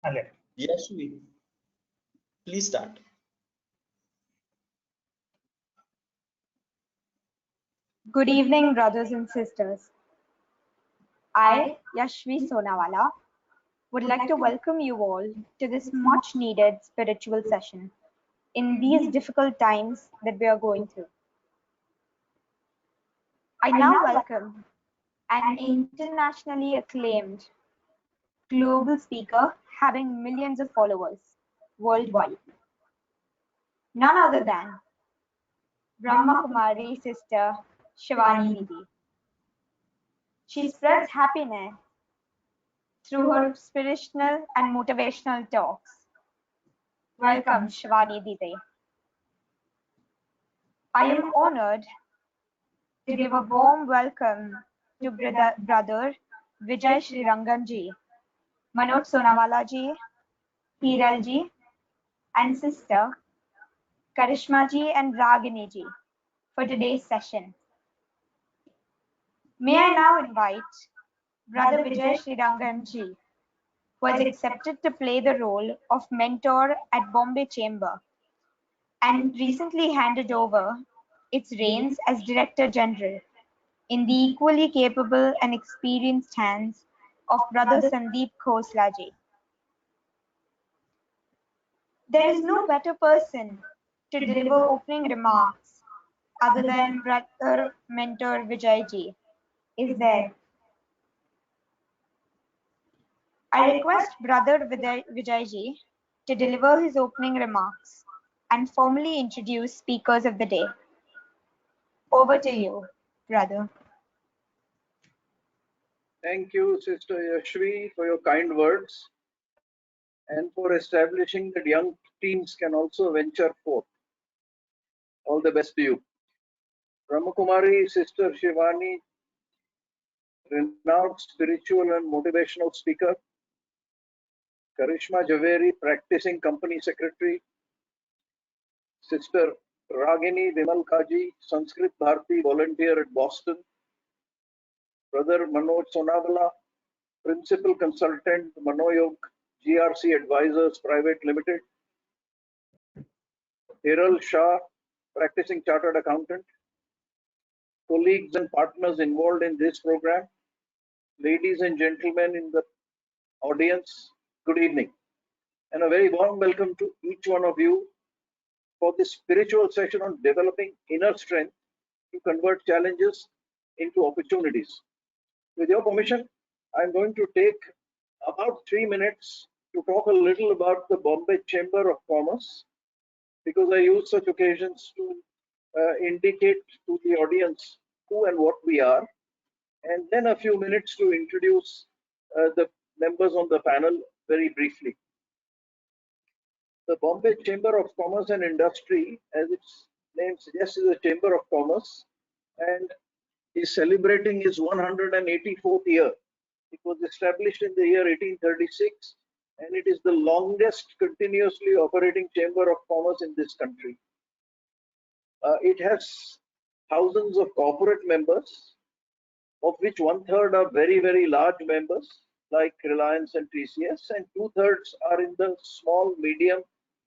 Okay. Yes, please start. Good evening, brothers and sisters. I, Yashvi Sonawala, would like to welcome you all to this much needed spiritual session in these difficult times that we are going through. I now welcome an internationally acclaimed global speaker having millions of followers worldwide. None other than Brahma Kumari sister Shivani didi. She spreads happiness through her spiritual and motivational talks. Welcome, Shivani didi. I am honored to give a warm welcome to brother Vijay Srirangan ji, Manoj Sonawala ji, Hiral ji, and sister Karishma ji and Ragini ji for today's session. May I now invite Brother Vijay Srirangan ji, who has accepted to play the role of mentor at Bombay Chamber and recently handed over its reins as Director General in the equally capable and experienced hands of Brother Sandeep Khosla ji. There is no better person to deliver opening remarks other than Brother Mentor Vijay ji, is there? I request Brother Vijay ji to deliver his opening remarks and formally introduce speakers of the day. Over to you, brother. Thank you, Sister Yashvi, for your kind words and for establishing that young teams can also venture forth. All the best to you. Brahma Kumari, Sister Shivani, renowned spiritual and motivational speaker. Karishma Javeri, practicing company secretary. Sister Ragini Vimal Kaji, Sanskrit Bharati, volunteer at Boston. Brother Manoj Sonawala, principal consultant, MANOYOG, GRC Advisors Private Limited. Hiral Shah, practicing chartered accountant. Colleagues and partners involved in this program. Ladies and gentlemen in the audience, good evening. And a very warm welcome to each one of you for this spiritual session on developing inner strength to convert challenges into opportunities. With your permission, I'm going to take about 3 minutes to talk a little about the Bombay Chamber of Commerce, because I use such occasions to indicate to the audience who and what we are, and then a few minutes to introduce the members on the panel very briefly. The Bombay Chamber of Commerce and Industry, as its name suggests, is a chamber of commerce and is celebrating its 184th year. It was established in the year 1836, and it is the longest continuously operating chamber of commerce in this country. It has thousands of corporate members, of which 1/3 are very, very large members like Reliance and TCS, and 2/3 are in the small, medium,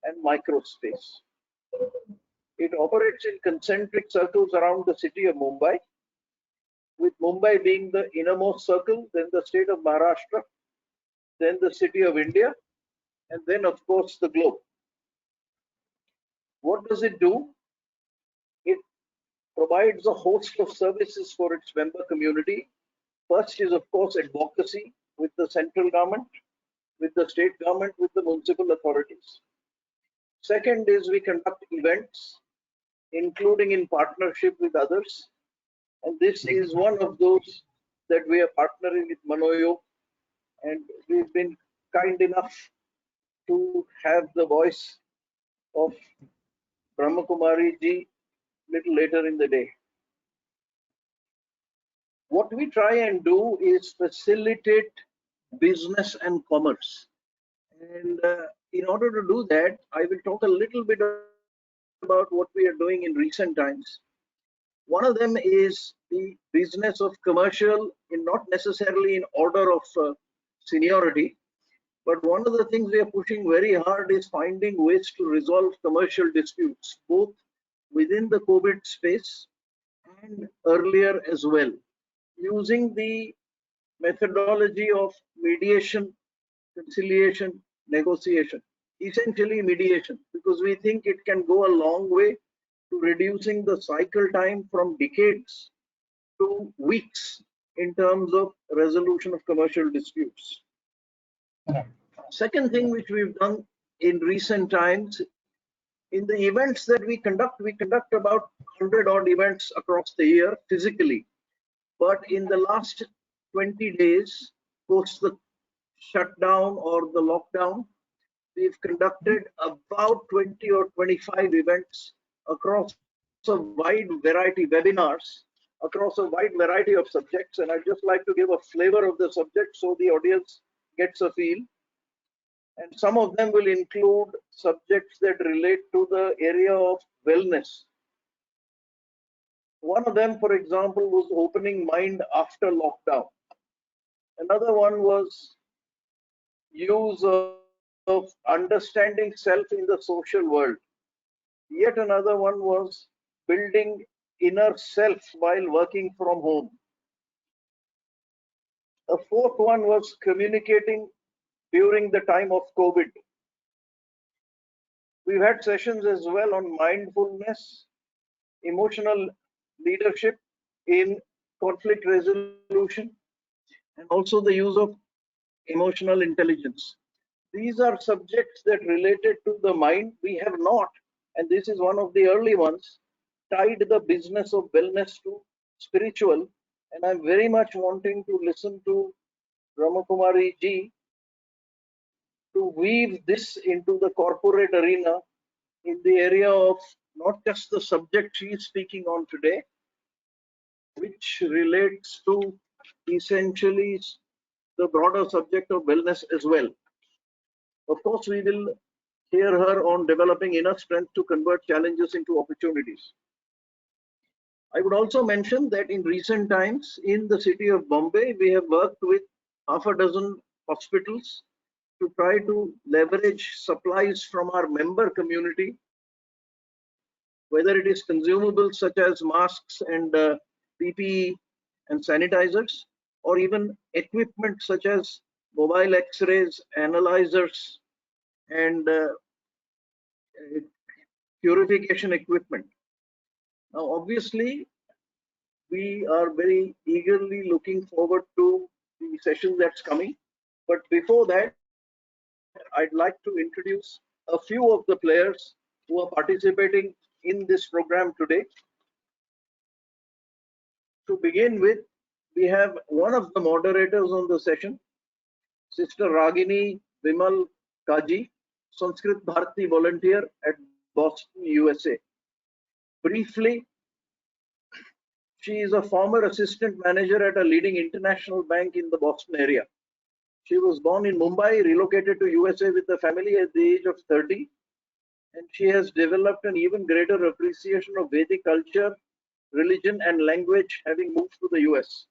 and micro space. It operates in concentric circles around the city of Mumbai, with Mumbai being the innermost circle, then the state of Maharashtra, then the city of India, and then, of course, the globe. What does it do? It provides a host of services for its member community. First is, of course, advocacy with the central government, with the state government, with the municipal authorities. Second is we conduct events, including in partnership with others. And this is one of those that we are partnering with MANOYOG, and we've been kind enough to have the voice of Brahma Kumari ji little later in the day. What we try and do is facilitate business and commerce. And in order to do that, I will talk a little bit about what we are doing in recent times. One of them is the business of commercial, in not necessarily in order of seniority, But one of the things we are pushing very hard is finding ways to resolve commercial disputes, both within the COVID space and earlier as well, using the methodology of mediation, conciliation, negotiation, essentially mediation, because we think it can go a long way to reducing the cycle time from decades to weeks in terms of resolution of commercial disputes. Second thing which we've done in recent times, in the events that we conduct about 100 odd events across the year physically. But in the last 20 days, post the shutdown or the lockdown, we've conducted about 20 or 25 events across a wide variety, webinars, across a wide variety of subjects. And I'd just like to give a flavor of the subject so the audience gets a feel. And some of them will include subjects that relate to the area of wellness. One of them, for example, was opening mind after lockdown. Another one was use of understanding self in the social world. Yet another one was building inner self while working from home. A fourth one was communicating during the time of COVID. We've had sessions as well on mindfulness, emotional leadership in conflict resolution, and also the use of emotional intelligence. These are subjects that related to the mind. We have not, and this is one of the early ones, tied the business of wellness to spiritual. And I'm very much wanting to listen to Brahma Kumari ji to weave this into the corporate arena in the area of not just the subject she is speaking on today, which relates to essentially the broader subject of wellness as well. Of course, we will hear her on developing inner strength to convert challenges into opportunities. I would also mention that in recent times in the city of Bombay, we have worked with half a dozen hospitals to try to leverage supplies from our member community, whether it is consumables such as masks and PPE and sanitizers, or even equipment such as mobile X-rays, analyzers, and purification equipment. Now, obviously, we are very eagerly looking forward to the session that's coming. But before that, I'd like to introduce a few of the players who are participating in this program today. To begin with, we have one of the moderators on the session, Sister Ragini Vimal Kaji, Sanskrit Bharati volunteer at Boston, USA. Briefly, she is a former assistant manager at a leading international bank in the Boston area. She was born in Mumbai, relocated to USA with the family at the age of 30, and she has developed an even greater appreciation of Vedic culture, religion, and language, having moved to the US.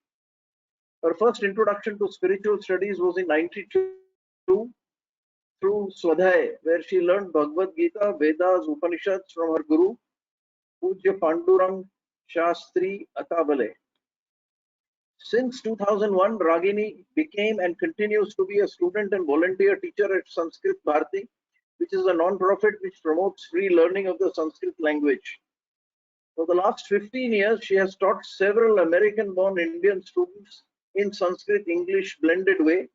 Her first introduction to spiritual studies was in '92 through Swadhyay, where she learned Bhagavad Gita, Vedas, Upanishads from her guru, Pujya Pandurang Shastri Atabale. Since 2001, Ragini became and continues to be a student and volunteer teacher at Sanskrit Bharati, which is a non-profit which promotes free learning of the Sanskrit language. For the last 15 years, she has taught several American-born Indian students in Sanskrit-English blended way.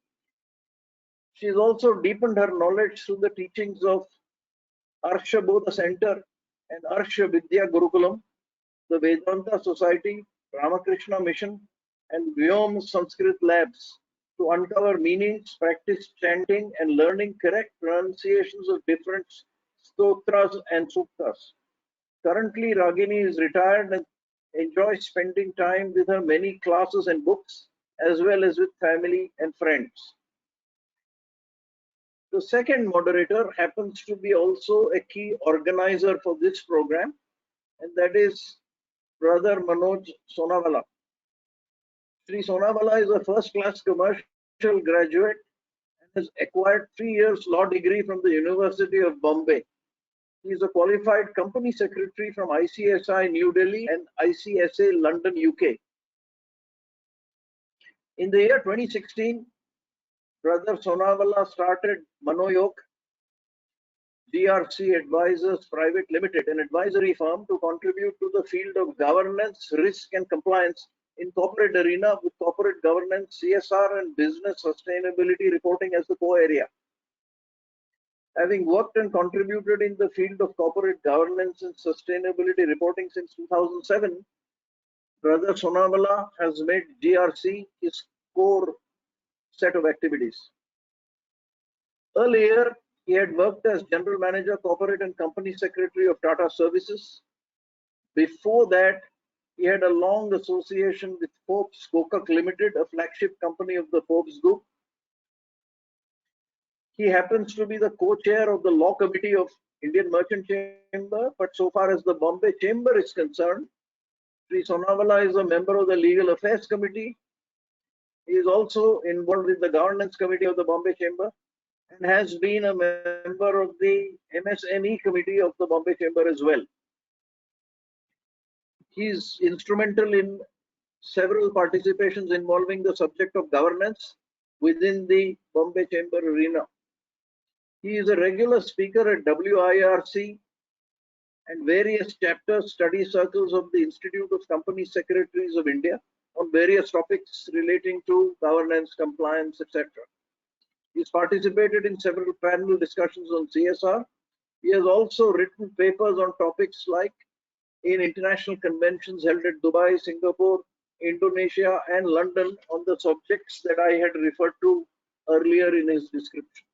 She has also deepened her knowledge through the teachings of Arsha Bodha Center and Arsha Vidya Gurukulam, the Vedanta Society, Ramakrishna Mission, and Vyom Sanskrit Labs to uncover meanings, practice chanting, and learning correct pronunciations of different stotras and suktas. Currently, Ragini is retired and enjoys spending time with her many classes and books, as well as with family and friends. The second moderator happens to be also a key organizer for this program, and that is Brother Manoj Sonawala. Sri Sonawala is a first-class commercial graduate and has acquired 3 years law degree from the University of Bombay. He is a qualified company secretary from ICSI New Delhi and ICSA London, UK. In the year 2016, brother Sonawala started MANOYOG GRC Advisors Private Limited, an advisory firm to contribute to the field of governance, risk and compliance in corporate arena with corporate governance, CSR and business sustainability reporting as the core area. Having worked and contributed in the field of corporate governance and sustainability reporting since 2007, brother Sonawala has made GRC his core set of activities. Earlier, he had worked as General Manager, Corporate and Company Secretary of Tata Services. Before that, he had a long association with Forbes Gokak Limited, a flagship company of the Forbes Group. He happens to be the co-chair of the Law Committee of Indian Merchant Chamber, but so far as the Bombay Chamber is concerned, Sri Sonawala is a member of the Legal Affairs Committee. He is also involved with the Governance Committee of the Bombay Chamber and has been a member of the MSME Committee of the Bombay Chamber as well. He is instrumental in several participations involving the subject of governance within the Bombay Chamber arena. He is a regular speaker at WIRC and various chapter study circles of the Institute of Company Secretaries of India on various topics relating to governance, compliance, etc. He has participated in several panel discussions on CSR. He has also written papers on topics like in international conventions held at Dubai, Singapore, Indonesia, and London on the subjects that I had referred to earlier in his description.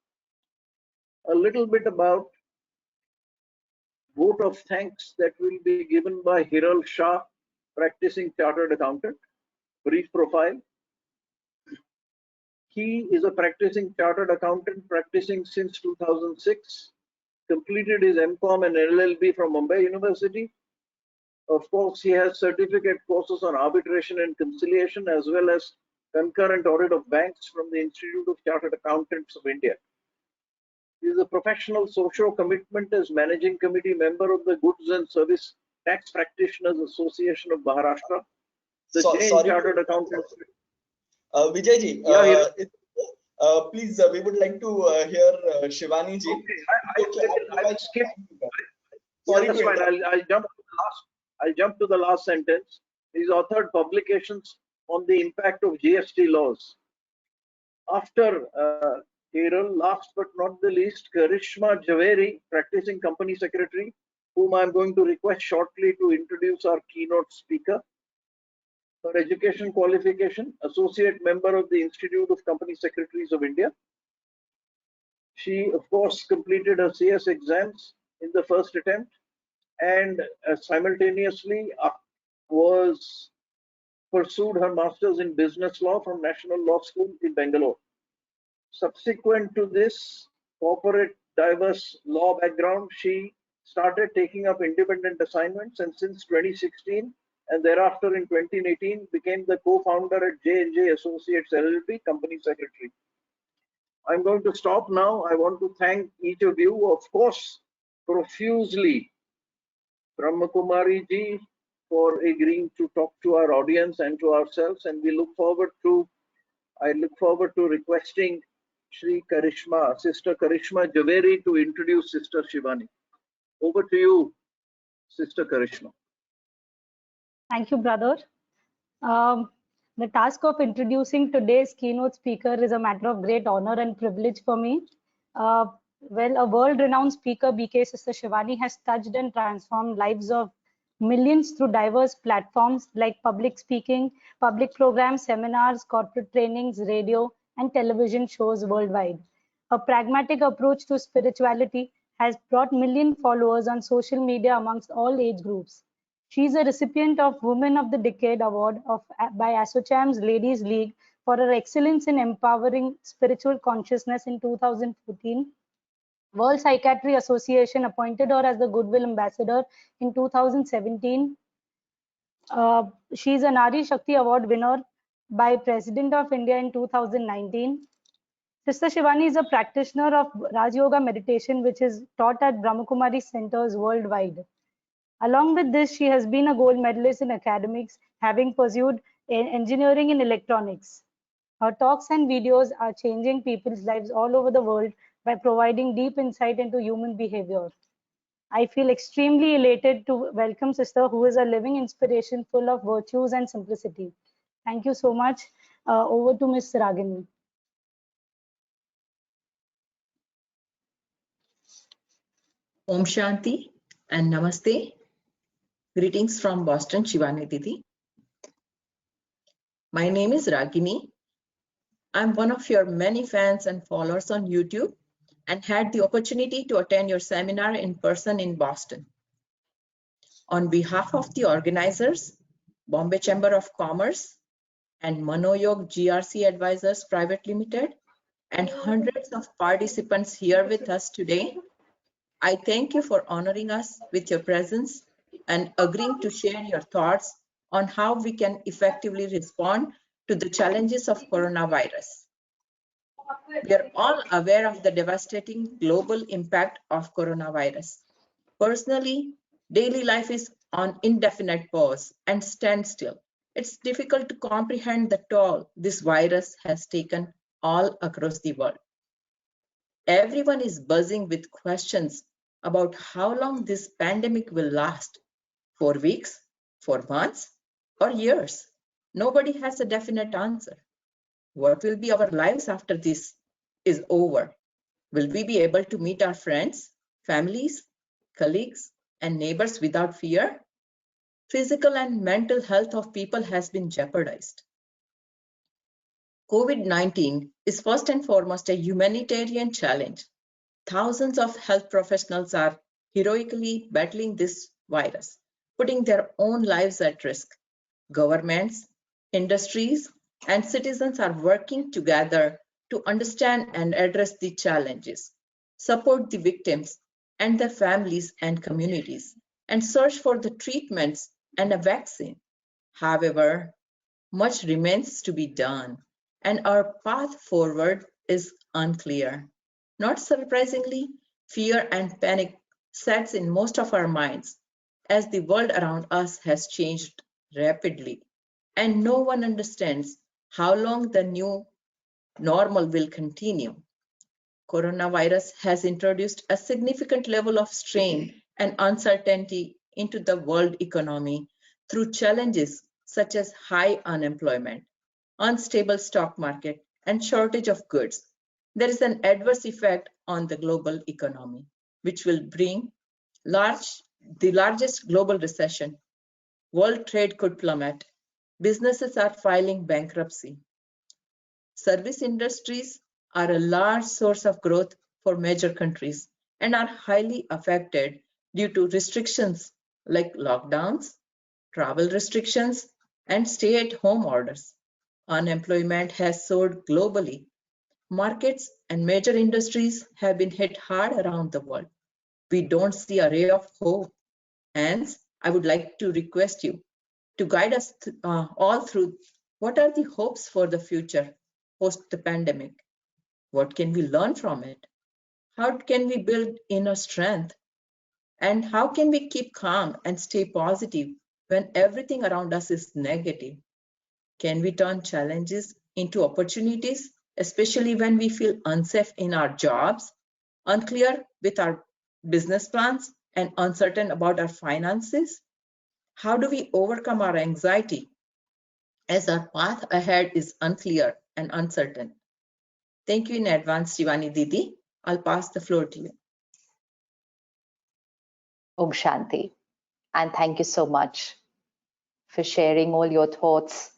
A little bit about vote of thanks that will be given by Hiral Shah, practicing chartered accountant. Brief profile. He is a practicing chartered accountant practicing since 2006. Completed his MCom and LLB from Bombay University. Of course, he has certificate courses on arbitration and conciliation as well as concurrent audit of banks from the Institute of Chartered Accountants of India. He is a professional socio commitment as managing committee member of the Goods and Service Tax Practitioners Association of Maharashtra. The Jain Sorry, Chartered Accountants. Vijay ji, please, we would like to hear Shivani ji. Okay, I'll skip. Sorry, that's fine. I'll jump to the last sentence. He's authored publications on the impact of GST laws. After Hiral, last but not the least, Karishma Javeri, practicing company secretary, whom I'm going to request shortly to introduce our keynote speaker. Her education qualification, associate member of the Institute of Company Secretaries of India. She, of course, completed her CS exams in the first attempt and simultaneously pursued her master's in business law from National Law School in Bangalore. Subsequent to this corporate diverse law background, she started taking up independent assignments, and since 2016 and thereafter in 2018 became the co-founder at J&J Associates LLP, company secretary. I'm going to stop now. I want to thank each of you, of course, profusely, Brahma Kumari ji, for agreeing to talk to our audience and to ourselves, and I look forward to requesting Shri Karishma, Sister Karishma Javeri, to introduce Sister Shivani. Over to you, Sister Karishma. Thank you, brother. The task of introducing today's keynote speaker is a matter of great honor and privilege for me. Well, a world-renowned speaker, BK Sister Shivani, has touched and transformed lives of millions through diverse platforms like public speaking, public programs, seminars, corporate trainings, radio, and television shows worldwide. A pragmatic approach to spirituality has brought million followers on social media amongst all age groups. She is a recipient of Women of the Decade Award by ASSOCHAM's Ladies League for her excellence in empowering spiritual consciousness in 2014. World Psychiatry Association appointed her as the Goodwill Ambassador in 2017. She is a Nari Shakti Award winner by President of India in 2019. Sister Shivani is a practitioner of Raj Yoga meditation, which is taught at Brahma Kumari centers worldwide. Along with this, she has been a gold medalist in academics, having pursued engineering in electronics. Her talks and videos are changing people's lives all over the world by providing deep insight into human behavior. I feel extremely elated to welcome Sister, who is a living inspiration full of virtues and simplicity. Thank you so much. Over to Ms. Ragini. Om Shanti and Namaste. Greetings from Boston, Shivani didi. My name is Ragini. I'm one of your many fans and followers on YouTube and had the opportunity to attend your seminar in person in Boston. On behalf of the organizers, Bombay Chamber of Commerce and MANOYOG GRC Advisors Private Limited, and hundreds of participants here with us today, I thank you for honoring us with your presence and agreeing to share your thoughts on how we can effectively respond to the challenges of coronavirus. We are all aware of the devastating global impact of coronavirus. Personally, daily life is on indefinite pause and standstill. It's difficult to comprehend the toll this virus has taken all across the world. Everyone is buzzing with questions about how long this pandemic will last. 4 weeks, 4 months, or years? Nobody has a definite answer. What will be our lives after this is over? Will we be able to meet our friends, families, colleagues, and neighbors without fear? Physical and mental health of people has been jeopardized. COVID-19 is first and foremost a humanitarian challenge. Thousands of health professionals are heroically battling this virus, putting their own lives at risk. Governments, industries, and citizens are working together to understand and address the challenges, support the victims and their families and communities, and search for the treatments and a vaccine. However, much remains to be done, and our path forward is unclear. Not surprisingly, fear and panic sets in most of our minds as the world around us has changed rapidly, and no one understands how long the new normal will continue. Coronavirus has introduced a significant level of strain and uncertainty into the world economy through challenges such as high unemployment, unstable stock market, and shortage of goods. There is an adverse effect on the global economy, which will bring the largest global recession. World trade could plummet. Businesses are filing bankruptcy. Service industries are a large source of growth for major countries and are highly affected due to restrictions like lockdowns, travel restrictions, and stay-at-home orders. Unemployment has soared globally. Markets and major industries have been hit hard around the world. We don't see a ray of hope. Hence, I would like to request you to guide us all through what are the hopes for the future post the pandemic? What can we learn from it? How can we build inner strength? And how can we keep calm and stay positive when everything around us is negative? Can we turn challenges into opportunities, especially when we feel unsafe in our jobs, unclear with our business plans, and uncertain about our finances? How do we overcome our anxiety as our path ahead is unclear and uncertain? Thank you in advance, Shivani didi. I'll pass the floor to you. Om Shanti. And thank you so much for sharing all your thoughts.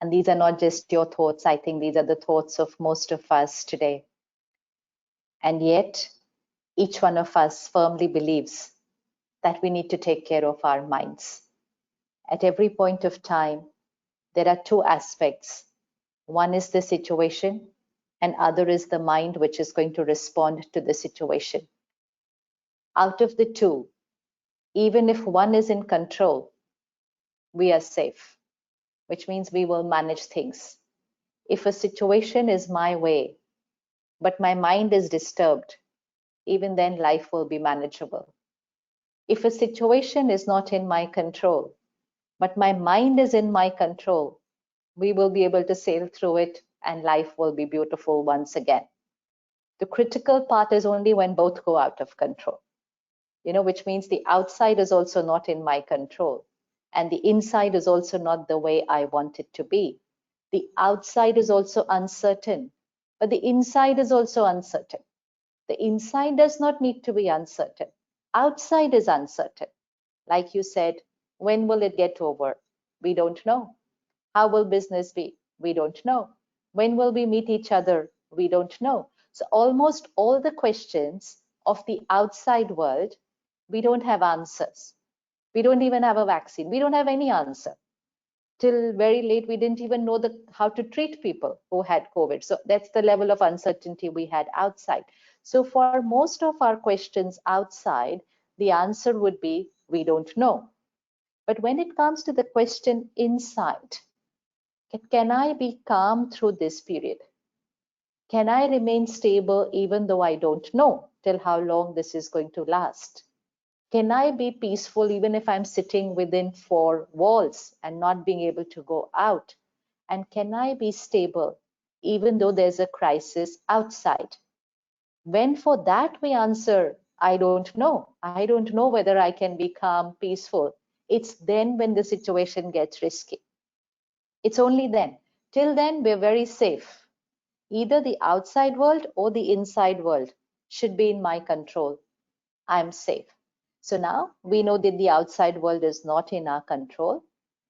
And these are not just your thoughts. I think these are the thoughts of most of us today. And yet, each one of us firmly believes that we need to take care of our minds. At every point of time, there are two aspects. One is the situation, and other is the mind which is going to respond to the situation. Out of the two, even if one is in control, we are safe, which means we will manage things. If a situation is my way, but my mind is disturbed, even then life will be manageable. If a situation is not in my control, but my mind is in my control, we will be able to sail through it and life will be beautiful once again. The critical part is only when both go out of control, which means the outside is also not in my control and the inside is also not the way I want it to be. The outside is also uncertain, but the inside is also uncertain. The inside does not need to be uncertain. Outside is uncertain. Like you said, when will it get over? We don't know. How will business be? We don't know. When will we meet each other? We don't know. So almost all the questions of the outside world, we don't have answers. We don't even have a vaccine. We don't have any answer. Till very late, we didn't even know how to treat people who had COVID. So that's the level of uncertainty we had outside. So for most of our questions outside, the answer would be, we don't know. But when it comes to the question inside, can I be calm through this period? Can I remain stable even though I don't know till how long this is going to last? Can I be peaceful even if I'm sitting within 4 walls and not being able to go out? And can I be stable even though there's a crisis outside? When for that we answer, I don't know. I don't know whether I can be calm, peaceful. It's then when the situation gets risky. It's only then. Till then, we're very safe. Either the outside world or the inside world should be in my control. I'm safe. So now we know that the outside world is not in our control.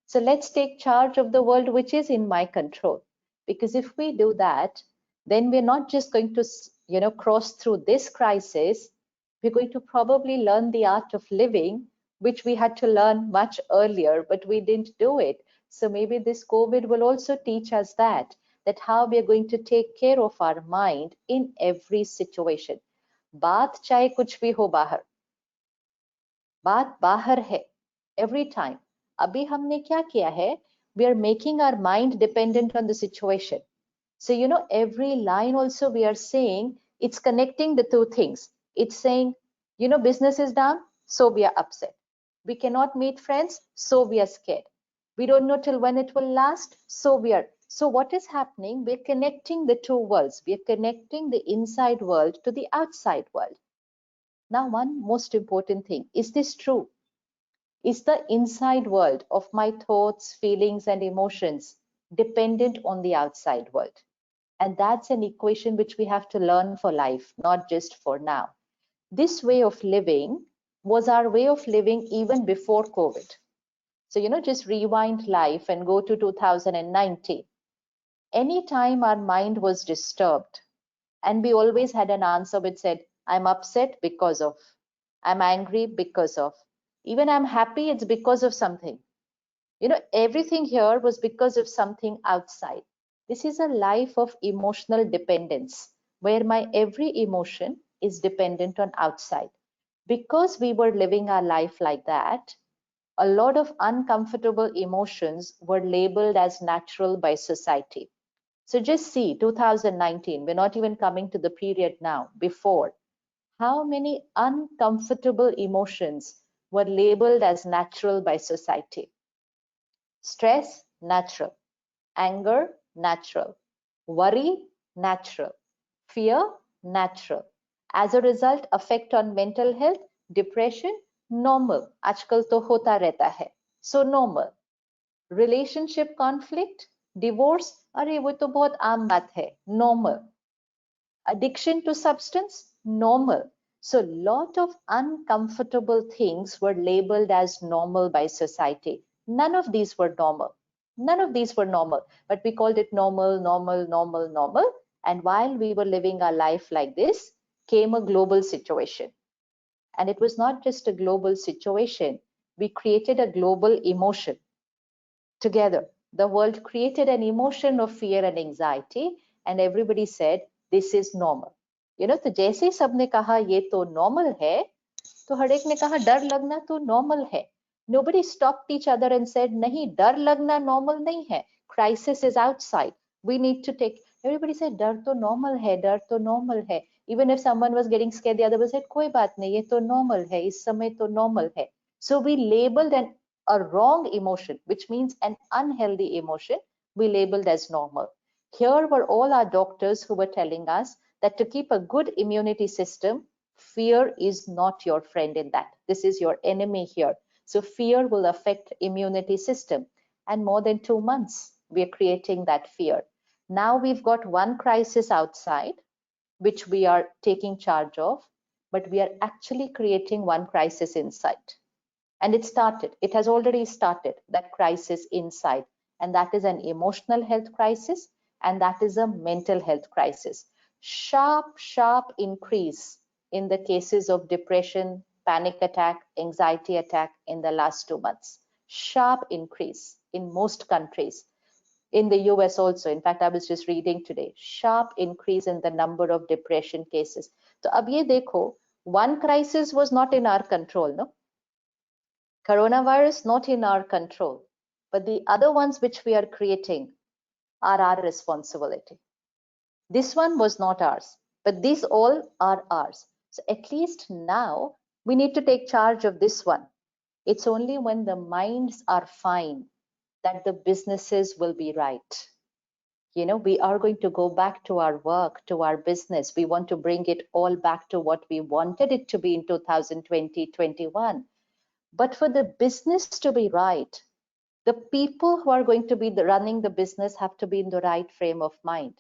So let's take charge of the world which is in my control. Because if we do that, then we're not just going to, cross through this crisis. We're going to probably learn the art of living, which we had to learn much earlier, but we didn't do it. So maybe this COVID will also teach us that how we are going to take care of our mind in every situation. बात चाहे कुछ भी हो बाहर, बात बाहर है every time. अभी हमने क्या किया है? We are making our mind dependent on the situation. So, every line also we are saying, it's connecting the two things. It's saying, business is down, so we are upset. We cannot meet friends, so we are scared. We don't know till when it will last, so we are. So what is happening? We're connecting the two worlds. We're connecting the inside world to the outside world. Now, one most important thing, is this true? Is the inside world of my thoughts, feelings, and emotions dependent on the outside world? And that's an equation which we have to learn for life, not just for now. This way of living was our way of living even before COVID. So, just rewind life and go to 2019. Anytime our mind was disturbed, and we always had an answer which said, I'm upset because of, I'm angry because of, even I'm happy, it's because of something. Everything here was because of something outside. This is a life of emotional dependence, where my every emotion is dependent on outside. Because we were living our life like that, a lot of uncomfortable emotions were labeled as natural by society. So just see, 2019, we're not even coming to the period now, before. How many uncomfortable emotions were labeled as natural by society? Stress, natural. Anger, natural. Worry, natural. Fear, natural. As a result, effect on mental health, depression, normal. आजकल तो होता रहता है. So normal. Relationship conflict, divorce, अरे वो तो बहुत आम बात है. Normal. Addiction to substance, normal. So lot of uncomfortable things were labeled as normal by society. None of these were normal. None of these were normal, but we called it normal, normal, normal, normal. And while we were living our life like this, came a global situation. And it was not just a global situation. We created a global emotion together. The world created an emotion of fear and anxiety, and everybody said, this is normal. तो जैसे सबने कहा ये तो normal है, तो हर एक ने कहा डर लगना तो normal है. Nobody stopped each other and said, नहीं, डर लगना normal नहीं है. Crisis is outside. We need to take. Everybody said, डर तो normal है, डर तो normal है. Even if someone was getting scared, the other person said, कोई बात नहीं, ये तो normal है, इस समय तो normal है. So we labeled a wrong emotion, which means an unhealthy emotion, we labeled as normal. Here were all our doctors who were telling us that to keep a good immunity system, fear is not your friend in that. This is your enemy here. So fear will affect immunity system. And more than 2 months, we are creating that fear. Now we've got one crisis outside, which we are taking charge of, but we are actually creating one crisis inside. And it started, it has already started, that crisis inside. And that is an emotional health crisis, and that is a mental health crisis. Sharp increase in the cases of depression, panic attack, anxiety attack in the last 2 months. Sharp increase in most countries. In the US also, in fact, I was just reading today, sharp increase in the number of depression cases. So ab ye dekho, one crisis was not in our control, no? Coronavirus not in our control, but the other ones which we are creating are our responsibility. This one was not ours, but these all are ours. So at least now we need to take charge of this one. It's only when the minds are fine that the businesses will be right. You know, we are going to go back to our work, to our business. We want to bring it all back to what we wanted it to be in 2020-21. But for the business to be right, the people who are going to be running the business have to be in the right frame of mind.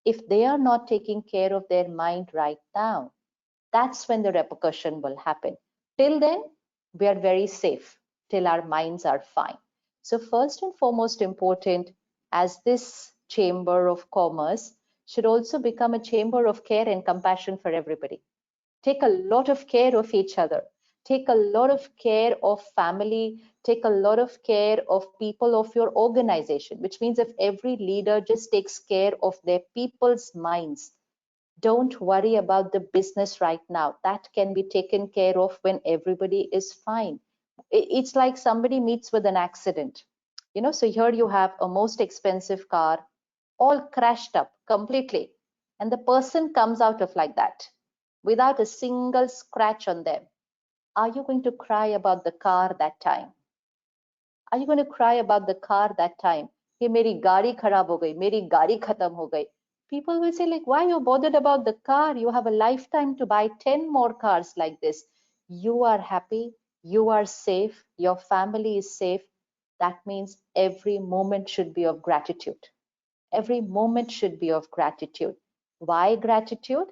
If they are not taking care of their mind right now, that's when the repercussion will happen. Till then, we are very safe, till our minds are fine. So first and foremost important, as this chamber of commerce should also become a chamber of care and compassion for everybody. Take a lot of care of each other. Take a lot of care of family. Take a lot of care of people of your organization, which means if every leader just takes care of their people's minds, don't worry about the business right now. That can be taken care of when everybody is fine. It's like somebody meets with an accident. You know, so here you have a most expensive car, all crashed up completely. And the person comes out of like that without a single scratch on them. Are you going to cry about the car that time? Are you going to cry about the car that time? Hey, meri gaadi kharab ho gayi, meri gaadi khatam ho gayi. People will say, like, why are you bothered about the car? You have a lifetime to buy 10 more cars like this. You are happy, you are safe, your family is safe. That means every moment should be of gratitude. Every moment should be of gratitude. Why gratitude?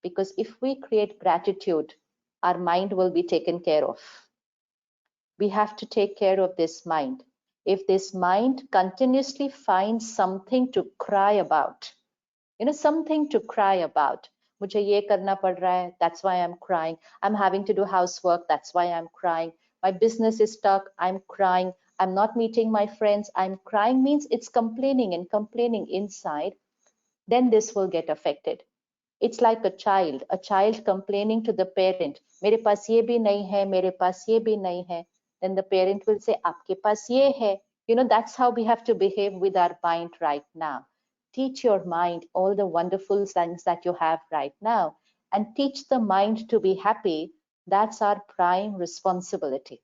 Because if we create gratitude, our mind will be taken care of. We have to take care of this mind. If this mind continuously finds something to cry about, you know, something to cry about. Mujhe ye karna pad raha hai, that's why I'm crying. I'm having to do housework, that's why I'm crying. My business is stuck, I'm crying. I'm not meeting my friends, I'm crying, means it's complaining and complaining inside. Then this will get affected. It's like a child complaining to the parent, mere paas ye bhi nahi hai, mere paas ye bhi nahi hai. Then the parent will say, aapke paas ye hai. You know, that's how we have to behave with our mind right now. Teach your mind all the wonderful things that you have right now and teach the mind to be happy. That's our prime responsibility.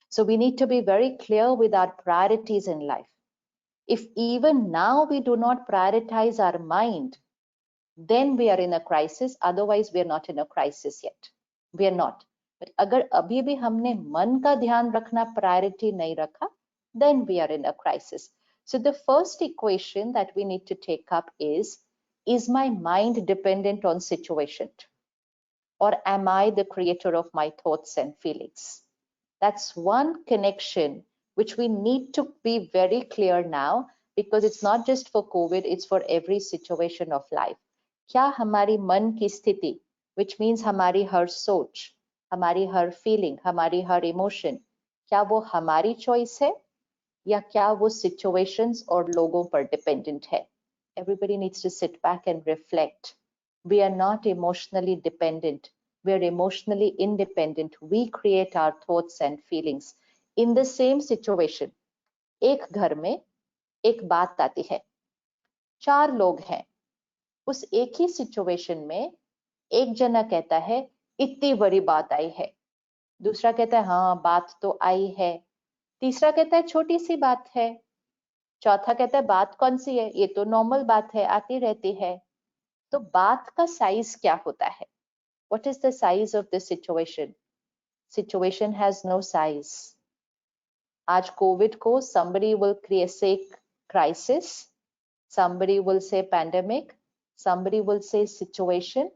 So we need to be very clear with our priorities in life. If even now we do not prioritize our mind, then we are in a crisis. Otherwise, we are not in a crisis yet. We are not. But agar abhi bhi humne man ka dhyan rakhna priority nahi rakha, then we are in a crisis. So the first equation that we need to take up is my mind dependent on situation? Or am I the creator of my thoughts and feelings? That's one connection which we need to be very clear now, because it's not just for COVID, it's for every situation of life. क्या हमारी मन की स्थिति, which means हमारी हर सोच, हमारी हर feeling, हमारी हर emotion, क्या वो हमारी choice है या क्या वो situations और लोगों पर dependent है? Everybody needs to sit back and reflect. We are not emotionally dependent. We are emotionally independent. We create our thoughts and feelings. In the same situation, एक घर में एक बात आती है. 4 लोग हैं, उस एक ही सिचुएशन में एक जना कहता है इतनी बड़ी बात आई है, दूसरा कहता है हाँ बात तो आई है, तीसरा कहता है छोटी सी बात है, चौथा कहता है बात कौन सी है, ये तो नॉर्मल बात है, आती रहती है। तो बात का साइज क्या होता है? What is the size of this situation? Situation has no size. आज कोविड को somebody will say crisis, somebody will say pandemic, somebody will say situation.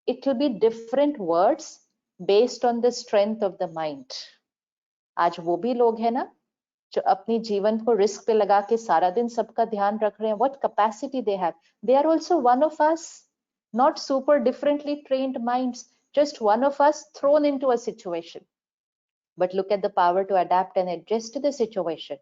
It will be different words based on the strength of the mind. आज वो भी लोग हैं ना जो अपनी जीवन को रिस्क पे लगा के सारा दिन सबका ध्यान रख रहे हैं. What capacity they have. They are also one of us, not super differently trained minds, just one of us thrown into a situation. But look at the power to adapt and adjust to the situation.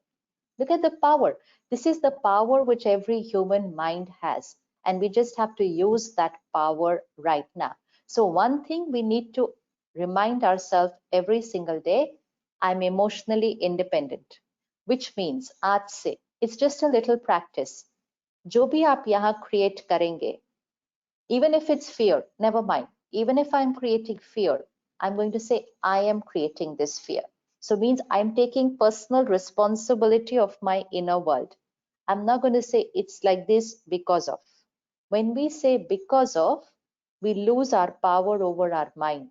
Look at the power. This is the power which every human mind has, and we just have to use that power right now. So one thing we need to remind ourselves every single day, I'm emotionally independent, which means आज से it's just a little practice. जो भी आप यहाँ create करेंगे, even if it's fear, never mind. Even if I'm creating fear, I'm going to say I am creating this fear. So means I'm taking personal responsibility of my inner world. I'm not going to say it's like this because of. When we say because of, we lose our power over our mind.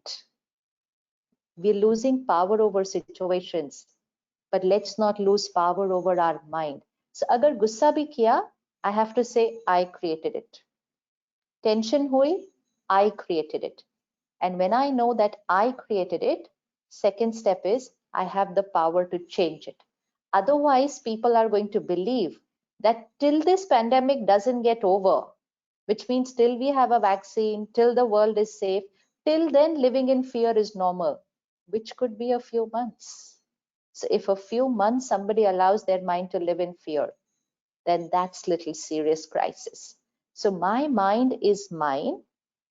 We're losing power over situations, but let's not lose power over our mind. So agar gussa bhi kiya, I have to say I created it. Tension hui, I created it. And when I know that I created it, second step is I have the power to change it. Otherwise, people are going to believe that till this pandemic doesn't get over, which means till we have a vaccine, till the world is safe, till then living in fear is normal, which could be a few months. So if a few months somebody allows their mind to live in fear, then that's little serious crisis. So my mind is mine,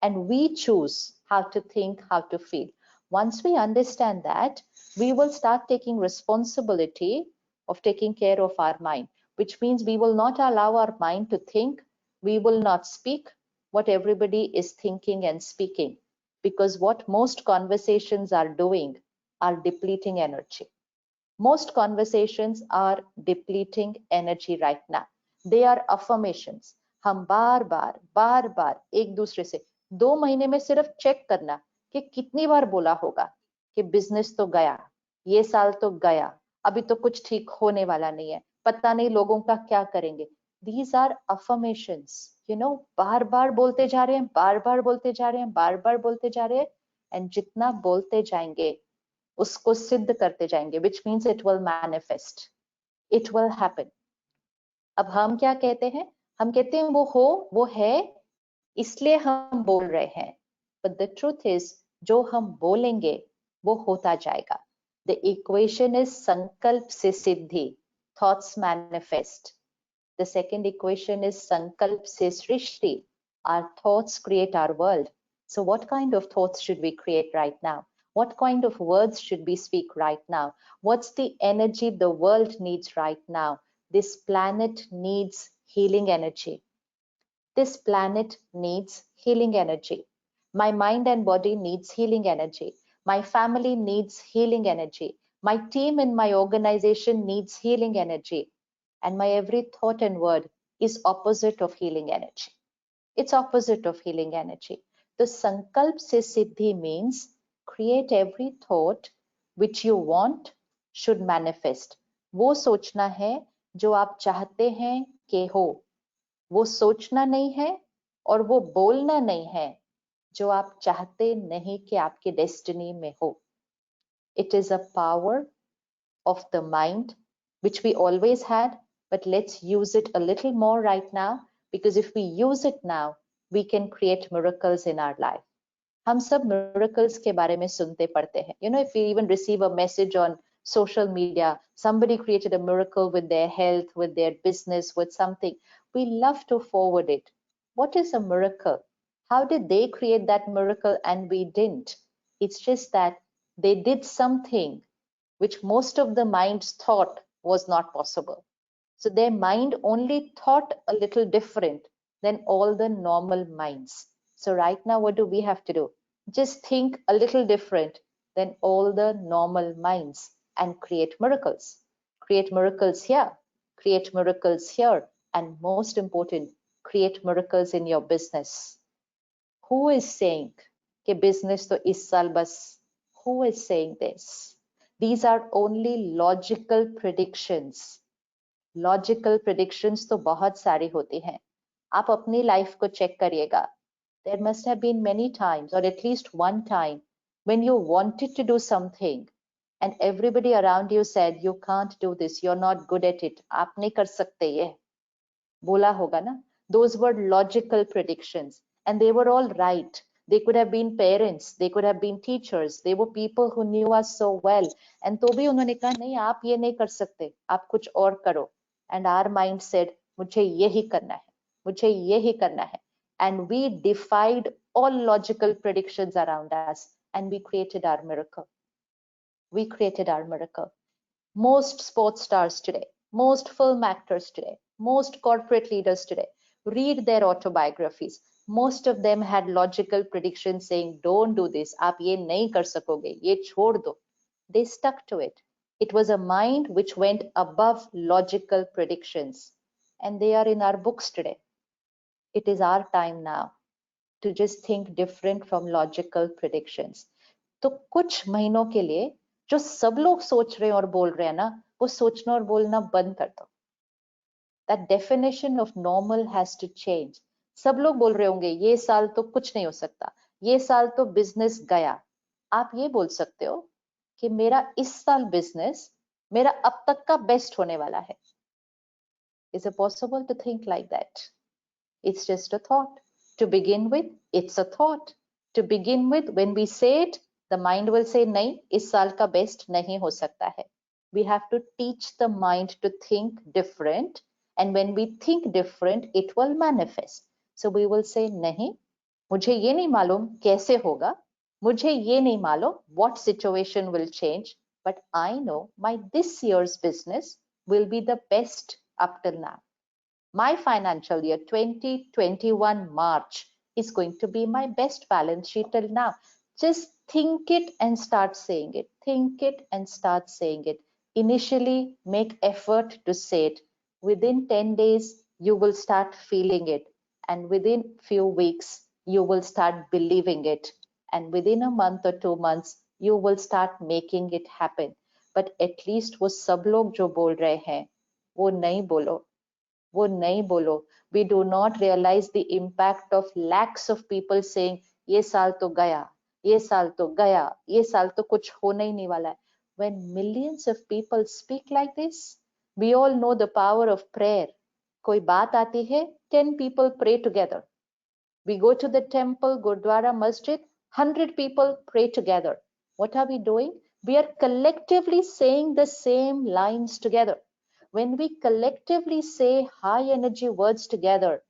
and we choose how to think, how to feel. Once we understand that, we will start taking responsibility of taking care of our mind, which means we will not allow our mind to think. We will not speak what everybody is thinking and speaking, because what most conversations are doing are depleting energy. Most conversations are depleting energy right now. They are affirmations. हम बार बार एक दूसरे से 2 महीने में सिर्फ check करना कि कितनी बार बोला होगा कि बिजनेस तो गया, ये साल तो गया, अभी तो कुछ ठीक होने वाला नहीं है, पता नहीं लोगों का क्या करेंगे. These are affirmations. You know, बार बार बोलते जा रहे हैं, बार बार बोलते जा रहे हैं, बार बार बोलते जा रहे हैं, and जितना बोलते जाएंगे उसको सिद्ध करते जाएंगे, which means it will manifest, it will happen. अब हम क्या कहते हैं? हम कहते हैं वो हो, वो है, इसलिए हम बोल रहे हैं. But the truth is, जो हम बोलेंगे वो होता जाएगा. The equation is संकल्प से सिद्धि, thoughts manifest. The second equation is संकल्प से सृष्टि, our thoughts create our world. So what kind of thoughts should we create right now? What kind of words should we speak right now? What's the energy the world needs right now? This planet needs healing energy. This planet needs healing energy. My mind and body needs healing energy. My family needs healing energy. My team and my organization needs healing energy. And my every thought and word is opposite of healing energy. It's opposite of healing energy. The sankalp se siddhi means create every thought which you want should manifest. वो सोचना है जो आप चाहते हैं कि हो. वो सोचना नहीं है और वो बोलना नहीं है जो आप चाहते नहीं कि आपकी डेस्टिनी में हो. It is a power of the mind which we always had, but let's use it a little more right now, because if we use it now, we can create miracles in our life. हम सब miracles के बारे में सुनते पढ़ते हैं. You know, if we even receive a message on social media, somebody created a miracle with their health, with their business, with something, we love to forward it. What is a miracle? How did they create that miracle and we didn't? It's just that they did something which most of the minds thought was not possible. So their mind only thought a little different than all the normal minds. So right now, what do we have to do? Just think a little different than all the normal minds and create miracles. Create miracles here, create miracles here, and most important, create miracles in your business. Who is saying कि business तो इस साल बस? Who is saying this? These are only logical predictions. Logical predictions तो बहुत सारी होती हैं. आप अपनी लाइफ को चेक करिएगा. There must have been many times, or at least one time, when you wanted to do something and everybody around you said, you can't do this, you're not good at it, आप नहीं कर सकते ये. बोला होगा ना? Those were logical predictions and they were all right. They could have been parents, they could have been teachers, they were people who knew us so well. And तो भी उन्होंने कहा नहीं आप ये नहीं कर सकते, आप कुछ और करो. And our mind said, मुझे यही करना है, मुझे यही करना है. And we defied all logical predictions around us and we created our miracle. We created our miracle. Most sports stars today, most film actors today, most corporate leaders today, read their autobiographies. Most of them had logical predictions saying, don't do this, आप ये नहीं कर सकोगे, ये छोड़ दो. They stuck to it. It was a mind which went above logical predictions. And they are in our books today. It is our time now to just think different from logical predictions. तो कुछ महीनों के लिए जो सब लोग सोच रहे हैं और बोल रहे हैं ना, वो सोचना और बोलना बंद कर दो. That definition of normal has to change. सब लोग बोल रहे होंगे ये साल तो कुछ नहीं हो सकता, ये साल तो बिजनेस गया. आप ये बोल सकते हो कि मेरा इस साल बिजनेस मेरा अब तक का बेस्ट होने वाला है. Is it possible to think like that? It's just a thought. To begin with, it's a thought. To begin with, when we say it, the mind will say नहीं, इस साल का बेस्ट नहीं हो सकता है. We have to teach the mind to think different, and when we think different, it will manifest. So we will say नहीं, मुझे ये नहीं मालूम कैसे होगा, मुझे ये नहीं मालूम what situation will change, but I know my this year's business will be the best up till now. My financial year 2021 March is going to be my best balance sheet till now. Just think it and start saying it. Think it and start saying it. Initially, make effort to say it. Within 10 days, you will start feeling it. And within few weeks, you will start believing it. And within a month or 2 months, you will start making it happen. But at least वो सब लोग जो बोल रहे हैं, वो नहीं बोलो. वो नहीं बोलो. We do not realize the impact of lakhs of people saying ये साल तो गया, ये साल तो गया, ये साल तो कुछ होने ही नहीं वाला है. When millions of people speak like this, we all know the power of prayer. कोई बात आती है, 10 people pray together. We go to the temple, Gurdwara, Masjid, 100 people pray together. What are we doing? We are collectively saying the same lines together. When we collectively say high energy words together,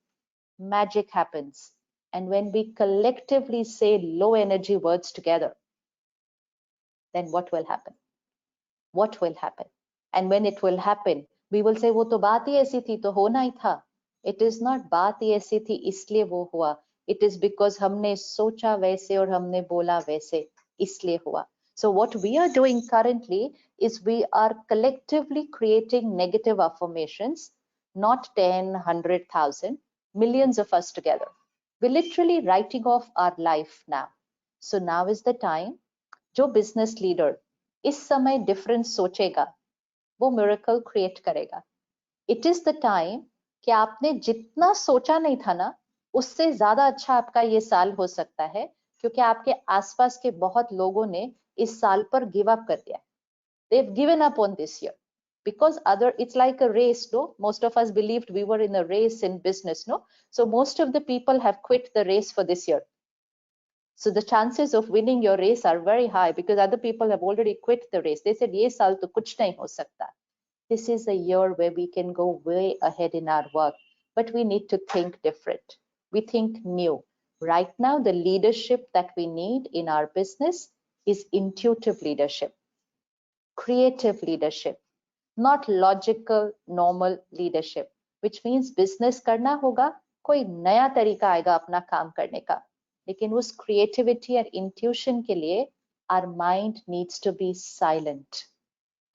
magic happens. And when we collectively say low energy words together, then what will happen? What will happen? And when it will happen, we will say, वो तो बात ही ऐसी थी, तो होना ही था. It is not बात ही ऐसी थी, इसलिए वो हुआ. It is because हमने सोचा वैसे और हमने बोला वैसे, इसलिए हुआ. So what we are doing currently is we are collectively creating negative affirmations, not 10, 100,000, millions of us together. We're literally writing off our life now. So now is the time, जो business leader इस समय different सोचेगा, वो miracle create करेगा. It is the time कि आपने जितना सोचा नहीं था ना, उससे ज्यादा अच्छा आपका ये साल हो सकता है, क्योंकि आपके आसपास के बहुत लोगों ने इस साल पर give up कर दिया. They've given up on this year because it's like a race, no? Most of us believed we were in a race in business, no? So most of the people have quit the race for this year. So the chances of winning your race are very high because other people have already quit the race. They said, ये साल तो कुछ नहीं हो सकता. This is a year where we can go way ahead in our work, but we need to think different. We think new. Right now, the leadership that we need in our business is intuitive leadership, creative leadership, not logical, normal leadership, which means business करना होगा, कोई नया तरीका आएगा अपना काम करने का, लेकिन उस creativity and intuition के लिए our mind needs to be silent.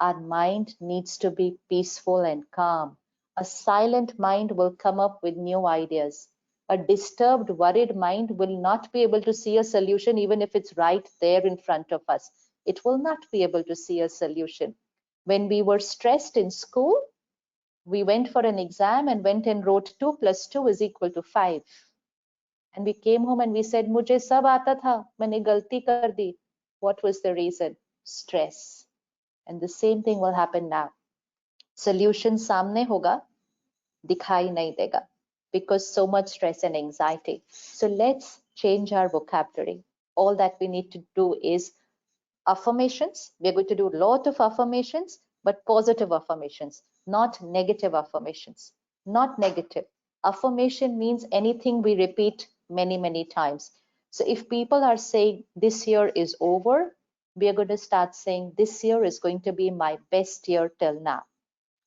Our mind needs to be peaceful and calm. A silent mind will come up with new ideas. A disturbed, worried mind will not be able to see a solution even if it's right there in front of us. It will not be able to see a solution. When we were stressed in school, we went for an exam and went and wrote 2 + 2 is equal to 5. And we came home and we said, मुझे सब आता था, मैंने गलती कर दी. What was the reason? Stress. And the same thing will happen now. Solution सामने होगा, दिखाई नहीं देगा, because so much stress and anxiety. So let's change our vocabulary. All that we need to do is affirmations. We're going to do a lot of affirmations, but positive affirmations, not negative affirmations. Not negative. Affirmation means anything we repeat many, many times. So if people are saying this year is over, we are going to start saying this year is going to be my best year till now.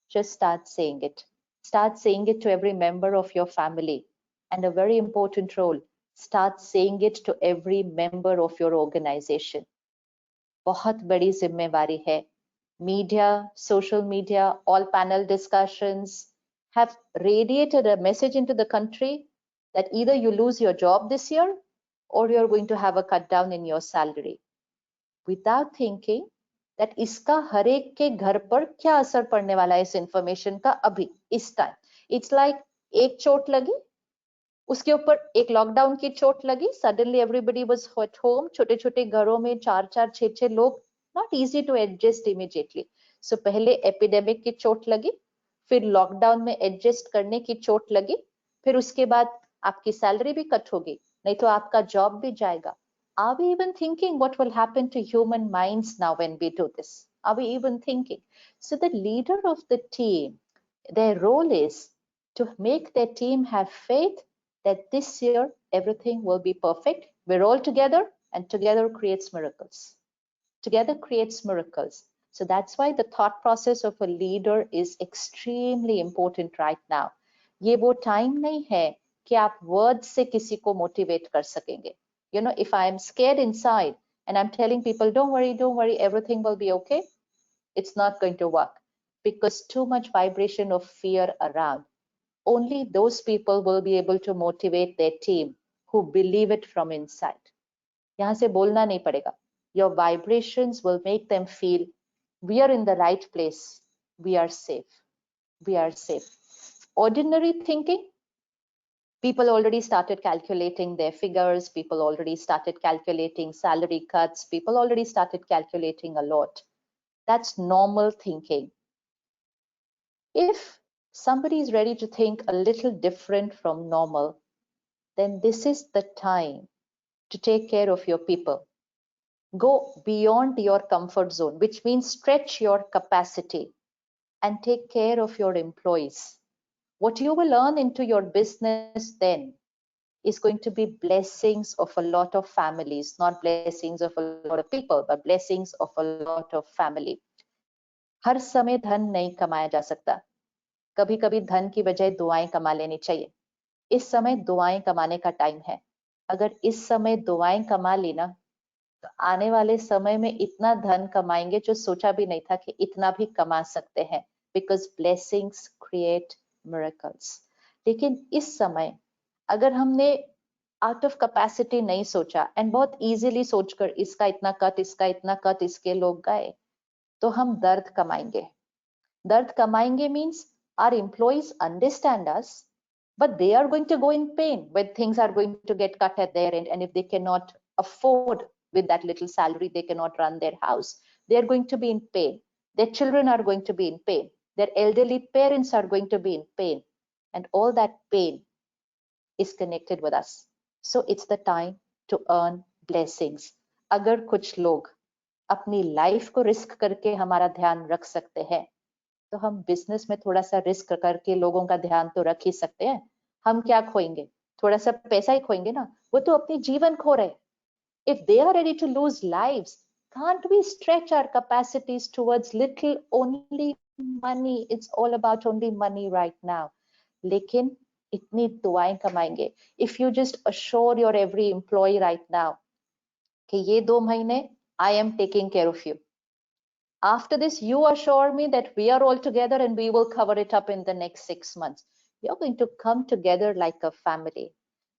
Just start saying it. Start saying it to every member of your family. And a very important role, start saying it to every member of your organization. बहुत बड़ी जिम्मेवारी है. Media, social media, all panel discussions have radiated a message into the country that either you lose your job this year or you're going to have a cut down in your salary. Without thinking that इसका हर एक के घर पर क्या असर पड़ने वाला है इस इंफॉर्मेशन का अभी इस टाइम. It's like एक चोट लगी, उसके ऊपर एक लॉकडाउन की चोट लगी, suddenly everybody was at home, छोटे छोटे घरों में 4-4, 6-6 लोग, not easy to adjust immediately. So पहले एपिडेमिक की चोट लगी, फिर लॉकडाउन में एडजस्ट करने की चोट लगी, फिर उसके बाद आपकी सैलरी भी कट होगी, नहीं तो आपका जॉब भी जाएगा. Are we even thinking what will happen to human minds now when we do this? Are we even thinking? So the leader of the team, their role is to make their team have faith that this year everything will be perfect. We're all together and together creates miracles. Together creates miracles. So that's why the thought process of a leader is extremely important right now. ये वो time नहीं है कि आप words से किसी को motivate कर सकेंगे. You know, if I am scared inside and I'm telling people, don't worry, everything will be okay, it's not going to work because too much vibration of fear around. Only those people will be able to motivate their team who believe it from inside. यहाँ से बोलना नहीं पड़ेगा. Your vibrations will make them feel we are in the right place. We are safe. We are safe. Ordinary thinking, people already started calculating their figures. People already started calculating salary cuts. People already started calculating a lot. That's normal thinking. If somebody is ready to think a little different from normal, then this is the time to take care of your people. Go beyond your comfort zone, which means stretch your capacity and take care of your employees. What you will earn into your business then is going to be blessings of a lot of families, not blessings of a lot of people, but blessings of a lot of family. हर समय धन नहीं कमाया जा सकता. कभी कभी धन की बजाय दुआएं कमा लेनी चाहिए. इस समय दुआएं कमाने का टाइम है. अगर इस समय दुआएं कमा ली ना, तो आने वाले समय में इतना धन कमाएंगे जो सोचा भी नहीं था कि इतना भी कमा सकते हैं. Because blessings create miracles. लेकिन इस समय अगर हमने आउट ऑफ कैपेसिटी नहीं सोचा एंड बहुत इजीली सोचकर इसका इतना कट, इसका इतना कट, इसके लोग गए, तो हम दर्द कमाएंगे. दर्द कमाएंगे means our employees understand us, but they are going to go in pain when things are going to get cut at their end, and if they cannot afford with that little salary, they cannot run their house. They are going to be in pain. Their children are going to be in pain. Their elderly parents are going to be in pain, and all that pain is connected with us. So it's the time to earn blessings. अगर कुछ लोग अपनी life को risk करके हमारा ध्यान रख सकते हैं, तो हम बिजनेस में थोड़ा सा रिस्क करके लोगों का ध्यान तो रख ही सकते हैं. हम क्या खोएंगे? थोड़ा सा पैसा ही खोएंगे ना. वो तो अपने जीवन खो रहे. If they are ready to lose lives, can't we stretch our capacities towards little only money, it's all about only money right now. लेकिन इतनी दुआएं कमाएंगे. If you just assure your every employee right now कि ये 2 महीने I am taking care of you. After this, you assure me that we are all together and we will cover it up in the next 6 months. You're going to come together like a family.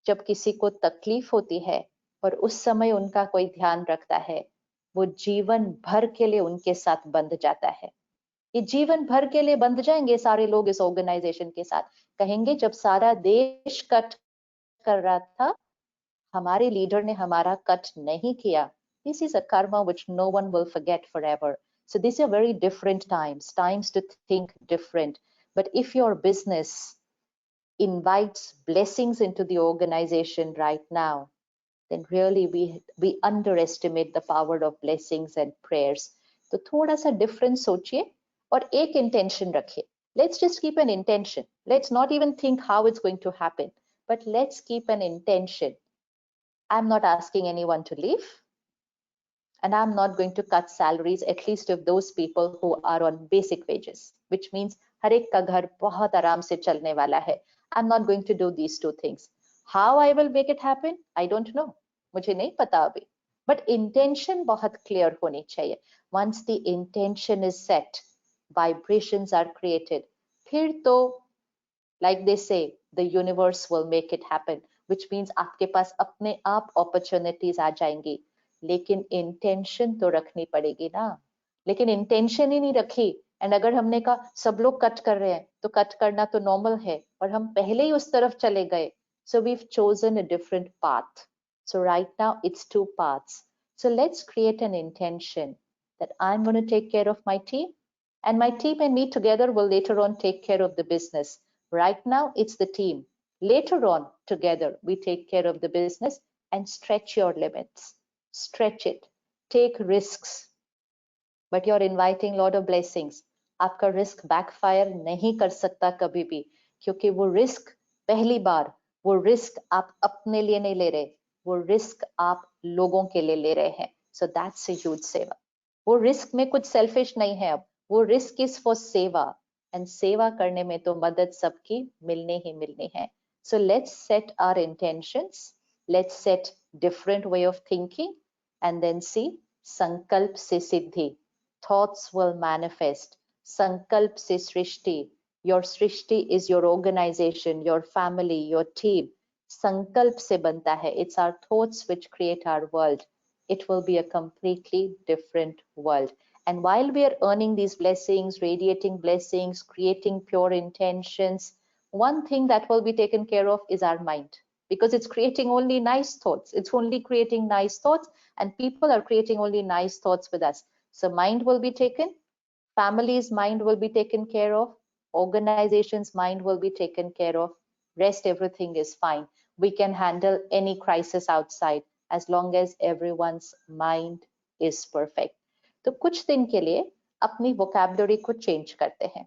जब किसी को तकलीफ होती है और उस समय उनका कोई ध्यान रखता है, वो जीवन भर के लिए उनके साथ बंध जाता है. ये जीवन भर के लिए बंध जाएंगे सारे लोग इस ऑर्गेनाइजेशन के साथ. कहेंगे जब सारा देश कट कर रहा था, हमारे लीडर ने हमारा कट नहीं किया. This is a karma which no one will forget forever. So these are very different times to think different. But if your business invites blessings into the organization right now, then really we underestimate the power of blessings and prayers. तो थोड़ा सा different सोचिए और एक intention रखिए. Let's just keep an intention. Let's not even think how it's going to happen, but let's keep an intention. I'm not asking anyone to leave, and I'm not going to cut salaries, at least of those people who are on basic wages, which means हर एक का घर बहुत आराम से चलने वाला है. I'm not going to do these two things. How I will make it happen, I don't know. मुझे नहीं पता अभी. But intention बहुत clear होनी चाहिए. Once the intention is set, vibrations are created. फिर तो, like they say, the universe will make it happen, which means आपके पास अपने आप opportunities आ जाएंगी. लेकिन intention तो रखनी पड़ेगी ना. लेकिन intention ही नहीं रखी, and अगर हमने कहा सब लोग कट कर रहे हैं तो कट करना तो normal है, और हम पहले ही उस तरफ चले गए. So we've chosen a different path. So right now it's 2 paths. So let's create an intention that I'm going to take care of my team, and my team and me together will later on take care of the business. Right now it's the team. Later on together we take care of the business, and stretch your limits. Stretch it. Take risks. But you're inviting a lot of blessings. आपका risk backfire नहीं कर सकता कभी भी, क्योंकि वो risk पहली बार, वो risk आप अपने लिए नहीं ले रहे, वो risk आप लोगों के लिए ले रहे हैं. So that's a huge सेवा. वो risk में कुछ selfish नहीं है अब, वो risk is for सेवा, and सेवा करने में तो मदद सबकी मिलनी ही मिलनी है. So let's set our intentions. Let's set different way of thinking, and then see, sankalp se siddhi. Thoughts will manifest. Sankalp se srishti. Your srishti is your organization, your family, your team. Sankalp se banta hai. It's our thoughts which create our world. It will be a completely different world. And while we are earning these blessings, radiating blessings, creating pure intentions, one thing that will be taken care of is our mind, because it's creating only nice thoughts. It's only creating nice thoughts, and people are creating only nice thoughts with us. So mind will be taken, family's mind will be taken care of, organization's mind will be taken care of. Rest, everything is fine. We can handle any crisis outside as long as everyone's mind is perfect. तो कुछ दिन के लिए अपनी vocabulary को change करते हैं.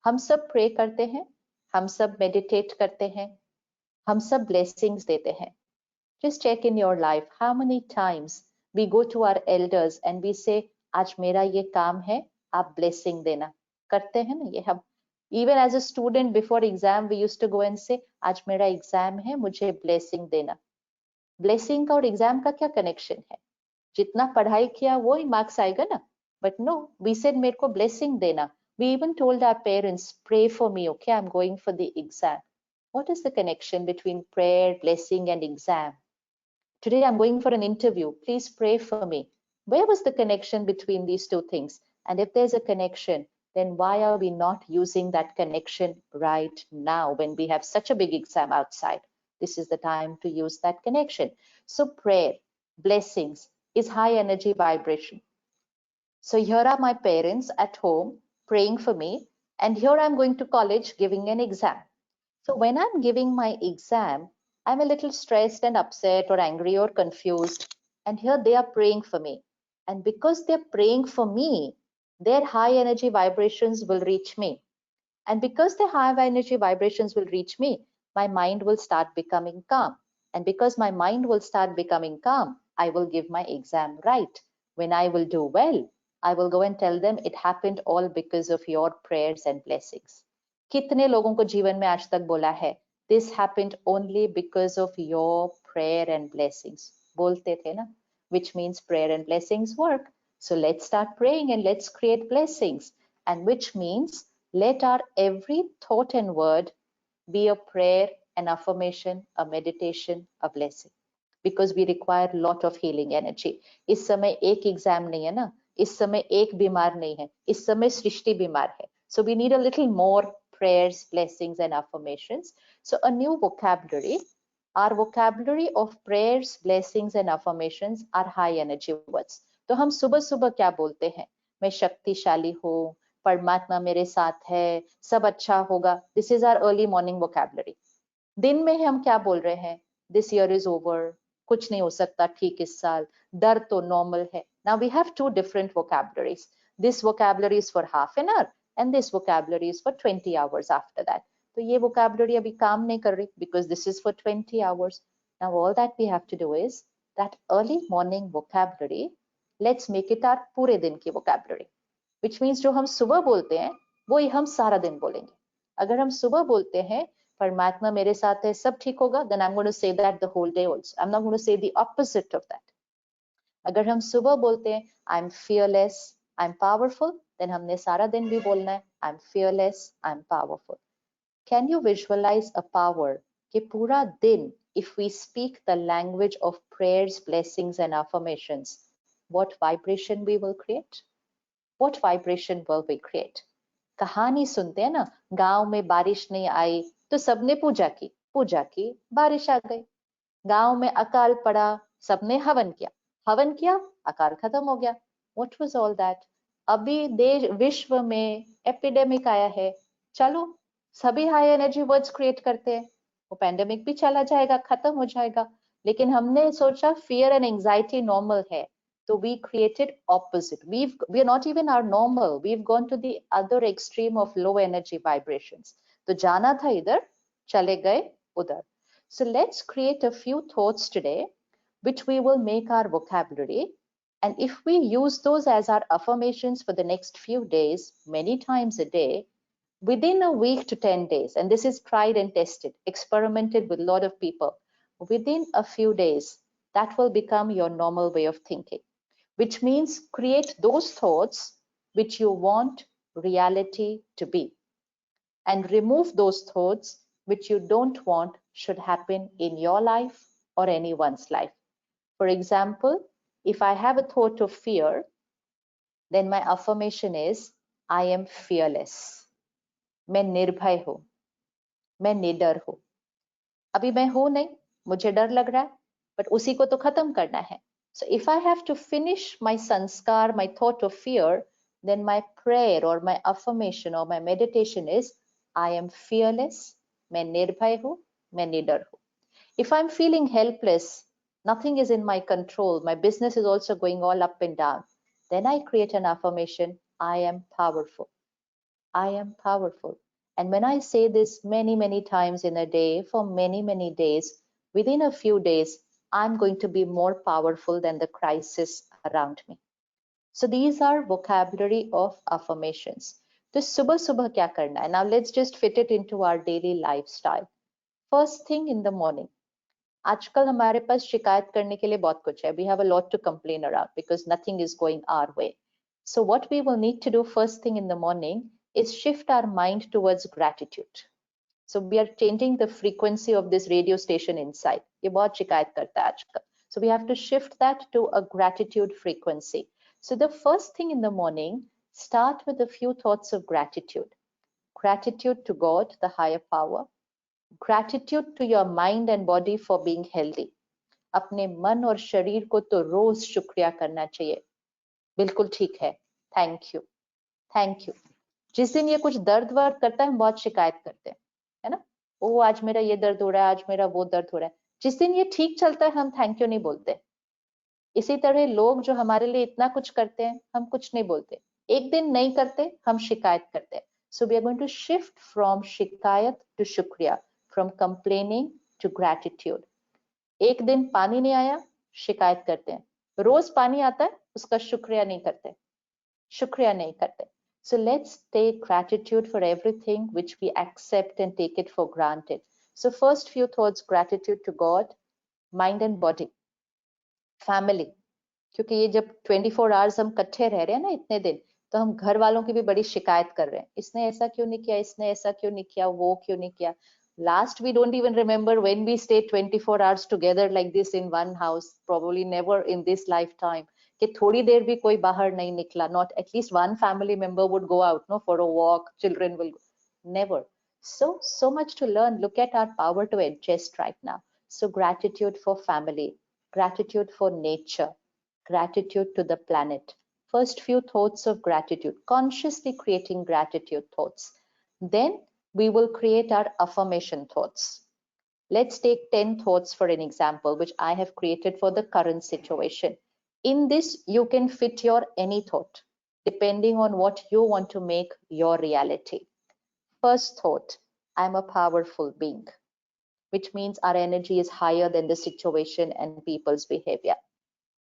हम सब pray करते हैं, हम सब meditate करते हैं, हम सब blessings देते हैं. Just check in your life how many times we go to our elders and we say, आज मेरा ये काम है, आप blessing देना. करते हैं ना ये हम. Even as a student before exam we used to go and say, आज मेरा exam है, मुझे blessing देना. Blessing का और exam का क्या connection है? जितना पढ़ाई किया वो ही marks आएगा ना. But no, we said मेरे को blessing देना. We even told our parents, pray for me, okay, I'm going for the exam. What is the connection between prayer, blessing, and exam? Today I'm going for an interview. Please pray for me. Where was the connection between these two things? And if there's a connection, then why are we not using that connection right now when we have such a big exam outside? This is the time to use that connection. So prayer, blessings is high energy vibration. So here are my parents at home praying for me, and here I'm going to college giving an exam. So when I'm giving my exam, I'm a little stressed and upset or angry or confused. And here they are praying for me. And because they're praying for me, their high energy vibrations will reach me. And because the high energy vibrations will reach me, my mind will start becoming calm. And because my mind will start becoming calm, I will give my exam right. When I will do well, I will go and tell them it happened all because of your prayers and blessings. कितने लोगों को जीवन में आज तक बोला है this happened only because of your prayer and blessings. बोलते थे ना, which means prayer and blessings work. So let's start praying and let's create blessings. And which means let our every thought and word be a prayer, an affirmation, a meditation, a blessing. Because we require lot of healing energy. इस समय एक exam नहीं है ना, इस समय एक बीमार नहीं है, इस समय सृष्टि बीमार है. So we need a little more prayers, blessings and affirmations. So a new vocabulary. Our vocabulary of prayers, blessings and affirmations are high energy words. तो हम सुबह सुबह क्या बोलते हैं? मैं शक्तिशाली हूँ, परमात्मा मेरे साथ है, सब अच्छा होगा. This is our early morning vocabulary. दिन में हम क्या बोल रहे हैं? This year is over. कुछ नहीं हो सकता ठीक इस साल. डर तो normal है. Now we have two different vocabularies. This vocabulary is for half an hour and this vocabulary is for 20 hours after that. तो ये vocabulary अभी काम नहीं कर रही because this is for 20 hours. Now all that we have to do is that early morning vocabulary, let's make it our पूरे दिन की vocabulary. Which means जो हम सुबह बोलते हैं वो ही हम सारा दिन बोलेंगे. अगर हम सुबह बोलते हैं परमात्मा मेरे साथ है, सब ठीक होगा, then I'm going to say that the whole day also. I'm not going to say the opposite of that. अगर हम सुबह बोलते हैं I'm fearless, I'm powerful, then हमने सारा दिन भी बोलना है I'm fearless, I'm powerful. Can you visualize a power कि पूरा दिन if we speak the language of prayers, blessings and affirmations, what vibration we will create? What vibration will we create? कहानी सुनते हैं ना, गांव में बारिश नहीं आई तो सबने पूजा की, बारिश आ गई. गांव में अकाल पड़ा, सबने हवन किया, अकाल खत्म हो गया. What was all that? अभी देश विश्व में एपिडेमिक आया है, चलो सभी हाई एनर्जी वर्ड्स क्रिएट करते हैं, वो पेंडेमिक भी चला जाएगा, खत्म हो जाएगा. लेकिन हमने सोचा फियर एंड एंजाइटी नॉर्मल है, so we created opposite. We are not even our normal. We've gone to the other extreme of low energy vibrations. तो जाना था इधर, चले गए उधर. So let's create a few thoughts today, which we will make our vocabulary. And if we use those as our affirmations for the next few days, many times a day, within a week to 10 days, and this is tried and tested, experimented with a lot of people, within a few days, that will become your normal way of thinking. Which means create those thoughts which you want reality to be, and remove those thoughts which you don't want should happen in your life or anyone's life. For example, if I have a thought of fear, then my affirmation is, I am fearless. मैं निर्भय हूँ, मैं निडर हूँ. अभी मैं हूँ नहीं, मुझे डर लग रहा है, but उसी को तो खत्म करना है. So if I have to finish my sanskar, my thought of fear, then my prayer or my affirmation or my meditation is, I am fearless, मैं निर्भय हूँ, मैं निडर हूँ. If I'm feeling helpless, nothing is in my control, my business is also going all up and down, then I create an affirmation, I am powerful. I am powerful. And when I say this many, many times in a day, for many, many days, within a few days, I'm going to be more powerful than the crisis around me. So these are vocabulary of affirmations. तो सुबह सुबह क्या करना है? Now let's just fit it into our daily lifestyle. First thing in the morning. आजकल हमारे पास शिकायत करने के लिए बहुत कुछ है. We have a lot to complain around because nothing is going our way. So what we will need to do first thing in the morning is shift our mind towards gratitude. So we are changing the frequency of this radio station inside. ये बहुत शिकायत करता है आजकल. So we have to shift that to a gratitude frequency. So the first thing in the morning, start with a few thoughts of gratitude. Gratitude to God, the higher power. Gratitude to your mind and body for being healthy. अपने मन और शरीर को तो रोज शुक्रिया करना चाहिए. बिल्कुल ठीक है. Thank you. Thank you. जिस दिन ये कुछ दर्द वर्द करता है हम बहुत शिकायत करते हैं, है ना? ओ आज मेरा ये दर्द हो रहा है, आज मेरा वो दर्द हो रहा है. जिस दिन ये ठीक चलता है हम थैंक यू नहीं बोलते. इसी तरह लोग जो हमारे लिए इतना कुछ करते हैं हम कुछ नहीं बोलते. एक दिन नहीं करते हम शिकायत करते हैं. So we are going to shift from शिकायत to शुक्रिया, from complaining to gratitude. एक दिन पानी नहीं आया शिकायत करते हैं, रोज पानी आता है उसका शुक्रिया नहीं करते. शुक्रिया नहीं करते. So let's take gratitude for everything which we accept and take it for granted. So first few thoughts, gratitude to God, mind and body, family. क्योंकि ये जब 24 आवर्स हम इकट्ठे रह रहे हैं ना इतने दिन, तो हम घर वालों की भी बड़ी शिकायत कर रहे हैं. इसने ऐसा क्यों नहीं किया, इसने ऐसा क्यों नहीं किया, वो क्यों नहीं किया. Last we don't even remember when we stayed 24 hours together like this in one house, probably never in this lifetime. कि थोड़ी देर भी कोई बाहर नहीं निकला, not at least one family member would go out, no, for a walk, children will go. Never. So much to learn. Look at our power to adjust right now. So gratitude for family, gratitude for nature, gratitude to the planet. First few thoughts of gratitude, consciously creating gratitude thoughts. Then we will create our affirmation thoughts. Let's take 10 thoughts for an example, which I have created for the current situation. In this, you can fit your any thought, depending on what you want to make your reality. First thought, I'm a powerful being, which means our energy is higher than the situation and people's behavior.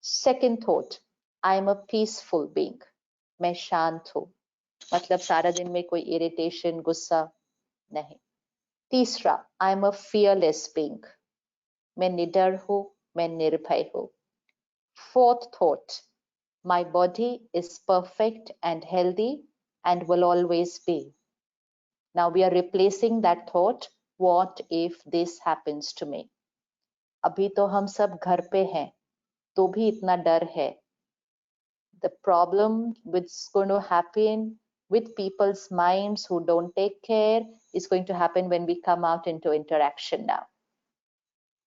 Second thought, I am a peaceful being. मैं शांत हूँ, मतलब सारा दिन में कोई irritation, गुस्सा नहीं. तीसरा, I am a fearless being. मैं निडर हूँ, मैं निर्भय हूँ. Fourth thought, my body is perfect and healthy and will always be. Now we are replacing that thought, what if this happens to me? अभी तो हम सब घर पे हैं, तो भी इतना डर है. The problem which is going to happen with people's minds who don't take care is going to happen when we come out into interaction now.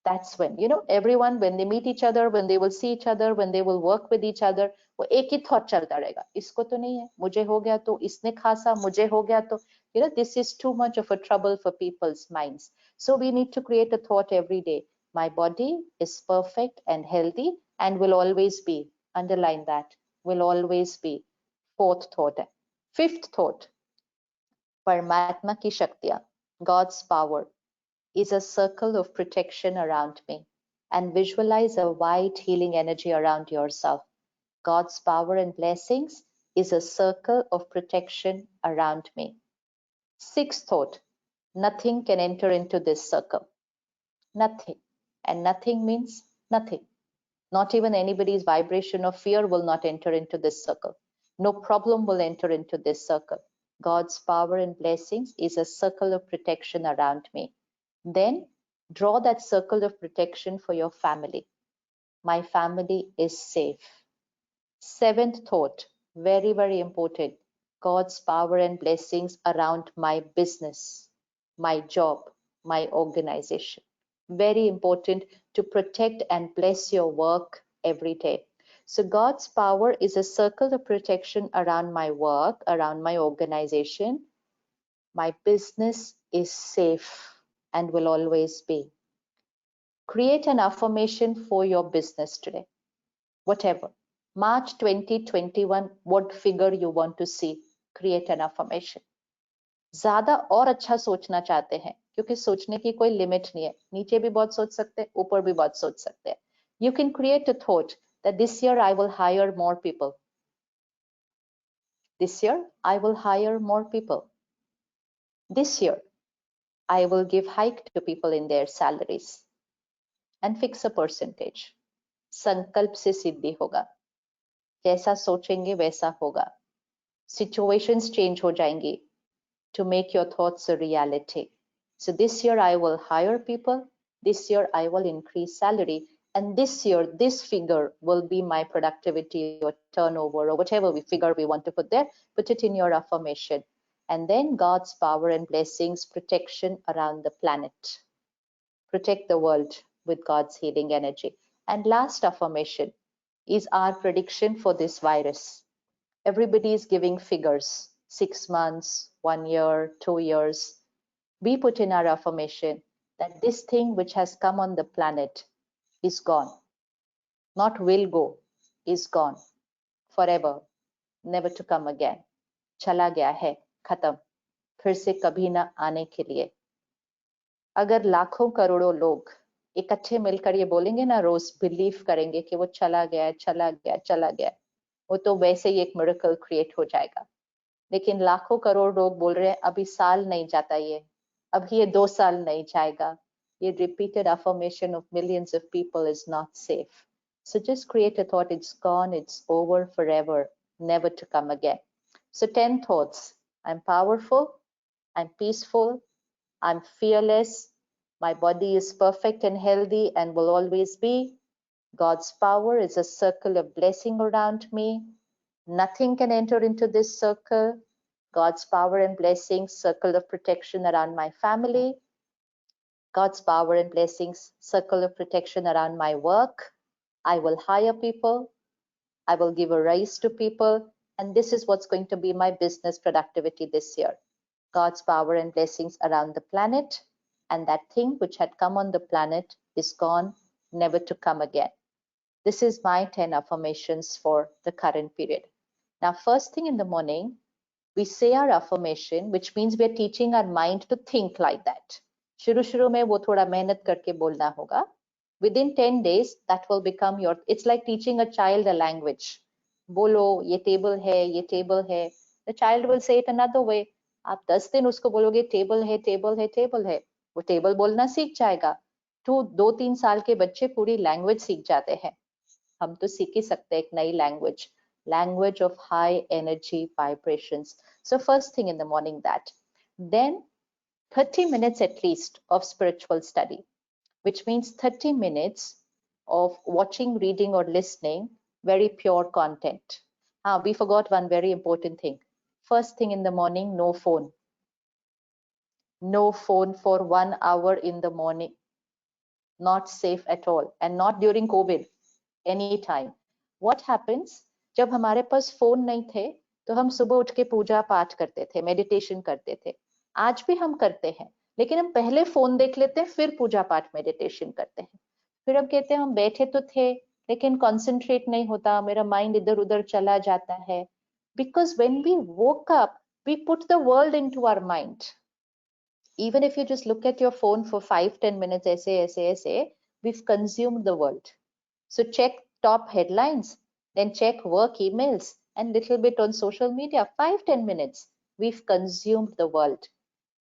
That's when, you know, everyone, when they meet each other, when they will see each other, when they will work with each other, वो एक ही thought चलता रहेगा, इसको तो नहीं है, मुझे हो गया तो, इसने खासा, मुझे हो गया तो. You know, this is too much of a trouble for people's minds. So we need to create a thought every day. My body is perfect and healthy and will always be. Underline that. Will always be. Fourth thought. Fifth thought, परमात्मा की शक्तियां, God's power is a circle of protection around me, and visualize a wide healing energy around yourself. God's power and blessings is a circle of protection around me. Sixth thought, nothing can enter into this circle. Nothing. And nothing means nothing. Not even anybody's vibration of fear will not enter into this circle. No problem will enter into this circle. God's power and blessings is a circle of protection around me. Then draw that circle of protection for your family. My family is safe. Seventh thought, very, very important. God's power and blessings around my business, my job, my organization. Very important to protect and bless your work every day. So God's power is a circle of protection around my work, around my organization. My business is safe and will always be. Create an affirmation for your business today. Whatever. March 2021, what figure you want to see, create an affirmation. ज्यादा और अच्छा सोचना चाहते हैं, क्योंकि सोचने की कोई लिमिट नहीं है, नीचे भी बहुत सोच सकते हैं, ऊपर भी बहुत सोच सकते हैं. You can create a thought that this year I will hire more people. This year I will hire more people. This year I will give hike to people in their salaries and fix a percentage. संकल्प से सिद्धि होगा, जैसा सोचेंगे वैसा होगा. Situations change हो जाएंगी to make your thoughts a reality. So this year I will hire people, this year I will increase salary, and this year this figure will be my productivity or turnover or whatever figure we want to put there. Put it in your affirmation. And then God's power and blessings, protection around the planet. Protect the world with God's healing energy. And last affirmation is our prediction for this virus. Everybody is giving figures, 6 months, 1 year, 2 years. We put in our affirmation that this thing which has come on the planet is gone. Not will go, is gone. Forever, never to come again. चला गया है, खत्म, फिर से कभी ना आने के लिए. अगर लाखों करोड़ों लोग इकट्ठे मिलकर ये बोलेंगे ना, रोज बिलीव करेंगे कि वो चला गया, चला गया, चला गया. वो तो वैसे ही एक मिरेकल क्रिएट हो जाएगा। लेकिन लाखों करोड़ लोग बोल रहे हैं अभी साल नहीं जाता, ये अभी ये 2 साल नहीं जाएगा। ये repeated affirmation of millions of people is not safe. So just create a thought, it's gone, it's over forever, never to come again. So 10 thoughts. I'm powerful, I'm peaceful, I'm fearless, my body is perfect and healthy and will always be. God's power is a circle of blessing around me. Nothing can enter into this circle. God's power and blessings, circle of protection around my family. God's power and blessings, circle of protection around my work. I will hire people. I will give a raise to people. And this is what's going to be my business productivity this year. God's power and blessings around the planet. And that thing which had come on the planet is gone, never to come again. This is my 10 affirmations for the current period. Now, first thing in the morning, we say our affirmation, which means we are teaching our mind to think like that. शुरू में वो थोड़ा मेहनत करके बोलना होगा. Within 10 days, that will become your, it's like teaching a child a language. बोलो, ये table है, ये table है. The child will say it another way. आप 10 दिन उसको बोलोगे table है, table है, table है. वो table बोलना सीख जाएगा. तो 2-3 साल के बच्चे पूरी language सीख जाते हैं. हम तो सीख ही सकते हैं एक नई language of high energy vibrations. So first thing in the morning that. Then 30 minutes at least of spiritual study, which means 30 minutes of watching, reading or listening very pure content. We forgot one very important thing. First thing in the morning, no phone. No phone for 1 hour in the morning. Not safe at all, and not during COVID, anytime. What happens? जब हमारे पास phone नहीं थे तो हम सुबह उठ के पूजा पाठ करते थे, मेडिटेशन करते थे. आज भी हम करते हैं, लेकिन हम पहले फोन देख लेते हैं, फिर पूजा पाठ मेडिटेशन करते हैं. फिर हम कहते हैं हम बैठे तो थे लेकिन कंसंट्रेट नहीं होता, मेरा माइंड इधर उधर चला जाता है. Because when we woke up, we put the world into our mind. Even if you just look at your phone for 5-10 minutes, ऐसे, we've consumed the world. So check top headlines, then check work emails and little bit on social media. 5-10 minutes, we've consumed the world.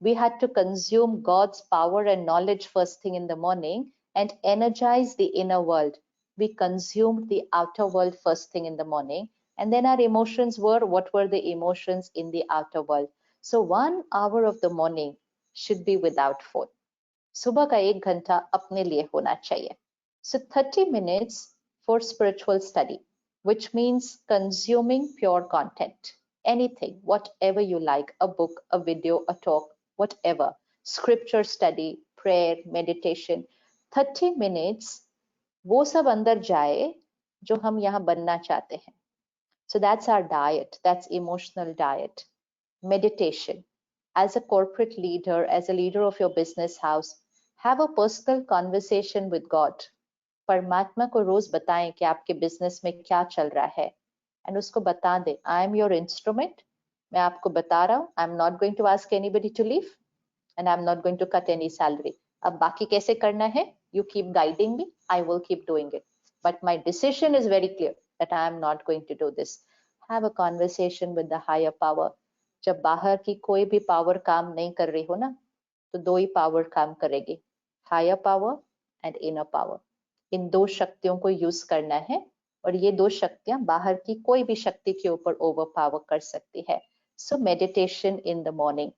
We had to consume God's power and knowledge first thing in the morning and energize the inner world. We consumed the outer world first thing in the morning, and then our emotions were, what were the emotions in the outer world? So 1 hour of the morning should be without phone. सुबह का 1 घंटा अपने लिए होना चाहिए. So 30 minutes for spiritual study, which means consuming pure content. Anything, whatever you like, a book, a video, a talk, whatever. Scripture study, prayer, meditation. 30 minutes, वो सब अंदर जाए जो हम यहाँ बनना चाहते हैं. So that's our diet, that's emotional diet. Meditation. As a corporate leader, as a leader of your business house, have a personal conversation with God. परमात्मा को रोज बताएं कि आपके बिजनेस में क्या चल रहा है, एंड उसको बता दे, आई एम योर इंस्ट्रूमेंट, मैं आपको बता रहा हूँ, I am not going to ask anybody to leave and I am not going to cut any salary. अब बाकी कैसे करना है, you keep guiding me, I will keep doing it, but my decision is very clear that I am not going to do this. Have a conversation with the higher power. जब बाहर की कोई भी पावर काम नहीं कर रही हो ना, तो 2 ही पावर काम करेगी, higher power and inner power. इन 2 शक्तियों को यूज करना है, और ये 2 शक्तियां बाहर की कोई भी शक्ति के ऊपर ओवर पावर कर सकती है. So meditation in the morning.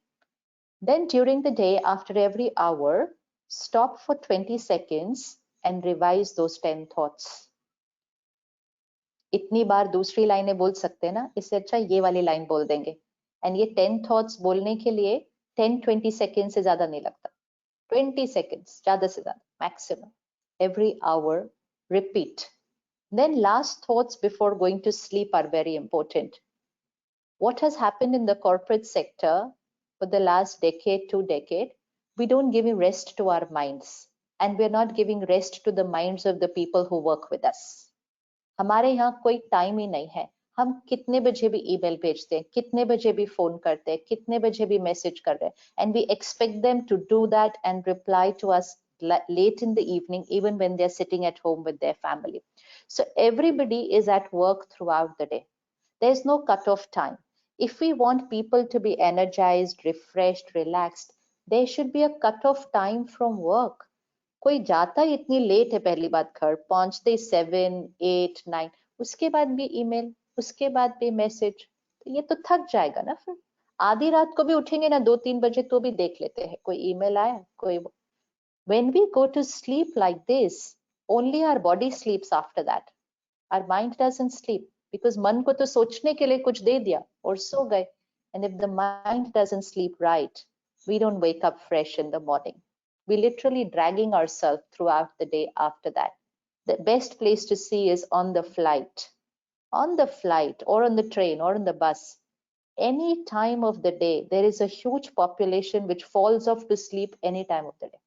Then during the day, after every hour, stop for 20 seconds and revise those 10 thoughts. इतनी बार दूसरी लाइनें बोल सकते हैं ना, इससे अच्छा ये वाली लाइन बोल देंगे. एंड ये 10 थॉट्स बोलने के लिए 10-20 seconds से ज्यादा नहीं लगता. 20 seconds ज्यादा से ज्यादा, maximum. Every hour, repeat. Then last thoughts before going to sleep are very important. What has happened in the corporate sector for the last decade, 2 decades, we don't give rest to our minds, and we're not giving rest to the minds of the people who work with us. हमारे यहाँ कोई time ही नहीं है. हम कितने बजे भी email भेजते हैं, कितने बजे भी फोन करते हैं, कितने बजे भी मैसेज कर रहे हैं, and we expect them to do that and reply to us late in the evening, even when they're sitting at home with their family. So everybody is at work throughout the day. There's no cutoff time. If we want people to be energized, refreshed, relaxed, there should be a cutoff time from work. कोई जाता ही इतनी late है, पहली बात घर पहुंचते 7, 8, 9, उसके बाद भी ईमेल, उसके बाद भी मैसेज, तो ये तो थक जाएगा ना। फिर आधी रात को भी उठेंगे ना 2-3 बजे तो भी देख लेते हैं कोई ईमेल आया, कोई। When we go to sleep like this, only our body sleeps after that. Our mind doesn't sleep because मन को तो सोचने के लिए कुछ दे दिया और सो गए. And if the mind doesn't sleep right, we don't wake up fresh in the morning. We literally dragging ourselves throughout the day after that. The best place to see is on the flight or on the train or on the bus. Any time of the day, there is a huge population which falls off to sleep any time of the day.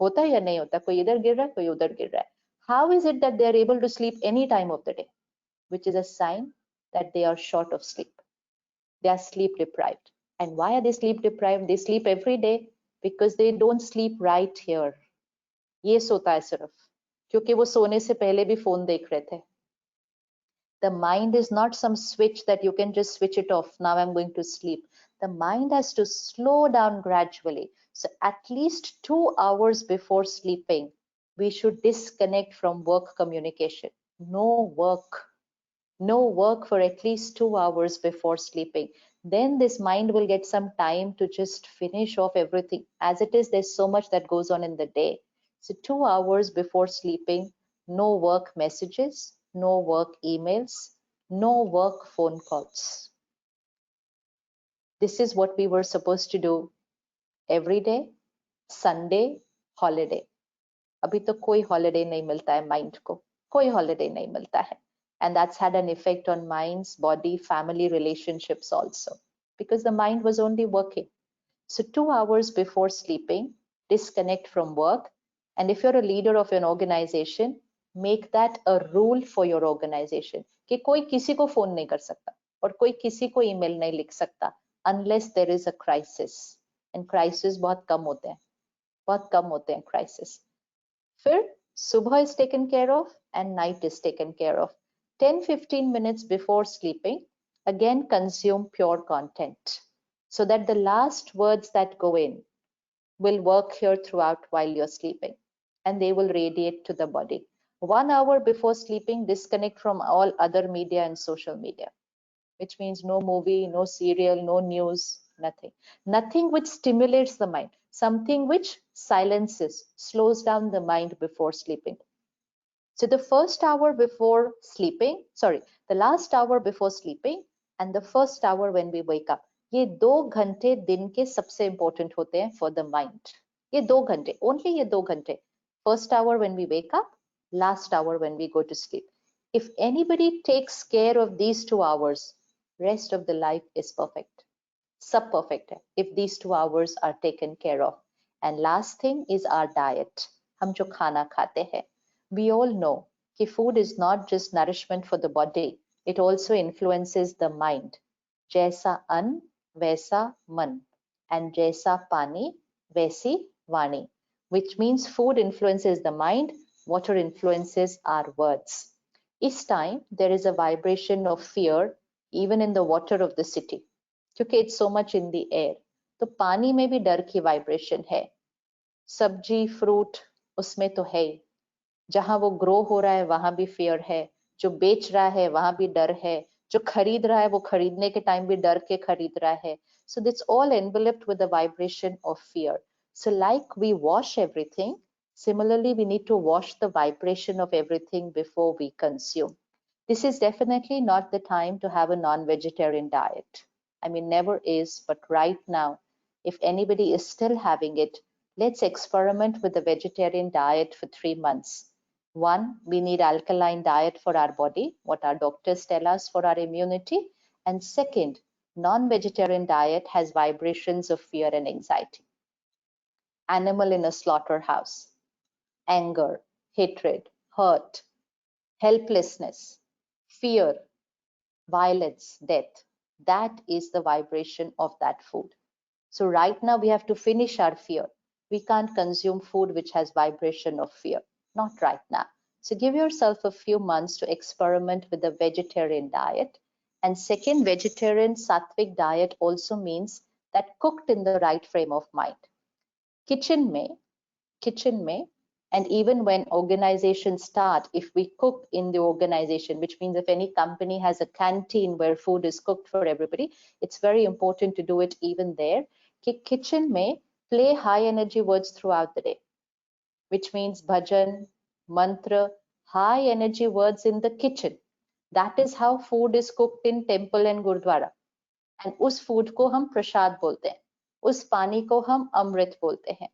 होता है या नहीं होता? कोई इधर गिर रहा है, कोई उधर गिर रहा है. How is it that they are able to sleep any time of the day? Which is a sign that they are short of sleep. They are sleep deprived. And why are they sleep deprived? They sleep every day because they don't sleep right here. ये सोता है सिर्फ क्योंकि वो सोने से पहले भी फोन देख रहे थे. The mind is not some switch that you can just switch it off. Now I'm going to sleep. The mind has to slow down gradually. So at least 2 hours before sleeping, we should disconnect from work communication. No work for at least 2 hours before sleeping. Then this mind will get some time to just finish off everything. As it is, there's so much that goes on in the day. So 2 hours before sleeping, no work messages, no work emails, no work phone calls. This is what we were supposed to do every day, Sunday, holiday. अभी तो कोई holiday नहीं मिलता है mind को, कोई holiday नहीं मिलता है. And that's had an effect on minds, body, family relationships also, because the mind was only working. So 2 hours before sleeping, disconnect from work. And if you're a leader of an organization, make that a rule for your organization कि कोई किसी को phone नहीं कर सकता और कोई किसी को email नहीं लिख सकता unless there is a crisis. And crisis बहुत कम होते हैं crisis. फिर सुबह is taken care of and night is taken care of. 10-15 minutes before sleeping, again consume pure content so that the last words that go in will work here throughout while you're sleeping and they will radiate to the body. 1 hour before sleeping, disconnect from all other media and social media, which means no movie, no serial, no news, nothing. Nothing which stimulates the mind, something which silences, slows down the mind before sleeping. So the last hour before sleeping and the first hour when we wake up, ये 2 घंटे दिन के सबसे important होते हैं for the mind. ये 2 घंटे, only ये 2 घंटे. First hour when we wake up, last hour when we go to sleep. If anybody takes care of these 2 hours, rest of the life is perfect. Sub perfect है if these 2 hours are taken care of. And last thing is our diet. हम जो खाना खाते हैं. We all know that food is not just nourishment for the body, it also influences the mind. जैसा अन्न वैसा मन, and जैसा पानी वैसी वाणी, which means food influences the mind, water influences our words. This time there is a vibration of fear even in the water of the city, क्योंकि it's so much in the air. तो पानी में भी डर की vibration है. सब्जी fruit उसमें तो है ही. जहां वो ग्रो हो रहा है वहां भी फियर है, जो बेच रहा है वहां भी डर है, जो खरीद रहा है वो खरीदने के टाइम भी डर के खरीद रहा है. So it's all enveloped with the vibration of fear. So like we wash everything, similarly we need to wash the vibration of everything before we consume. This is definitely not the time to have a non-vegetarian diet. I mean, never is, but right now, if anybody is still having it, let's experiment with the vegetarian diet for 3 months. 1, we need alkaline diet for our body, what our doctors tell us for our immunity. And second, non-vegetarian diet has vibrations of fear and anxiety. Animal in a slaughterhouse, anger, hatred, hurt, helplessness, fear, violence, death. That is the vibration of that food. So right now we have to finish our fear. We can't consume food which has vibration of fear. Not right now. So give yourself a few months to experiment with the vegetarian diet. And second, vegetarian sattvic diet also means that cooked in the right frame of mind. Kitchen mein, and even when organizations start, if we cook in the organization, which means if any company has a canteen where food is cooked for everybody, it's very important to do it even there. Kitchen mein, play high energy words throughout the day, which means bhajan, mantra, high energy words in the kitchen. That is how food is cooked in temple and gurdwara. And उस food को हम प्रसाद बोलते हैं, उस पानी को हम अमृत बोलते हैं.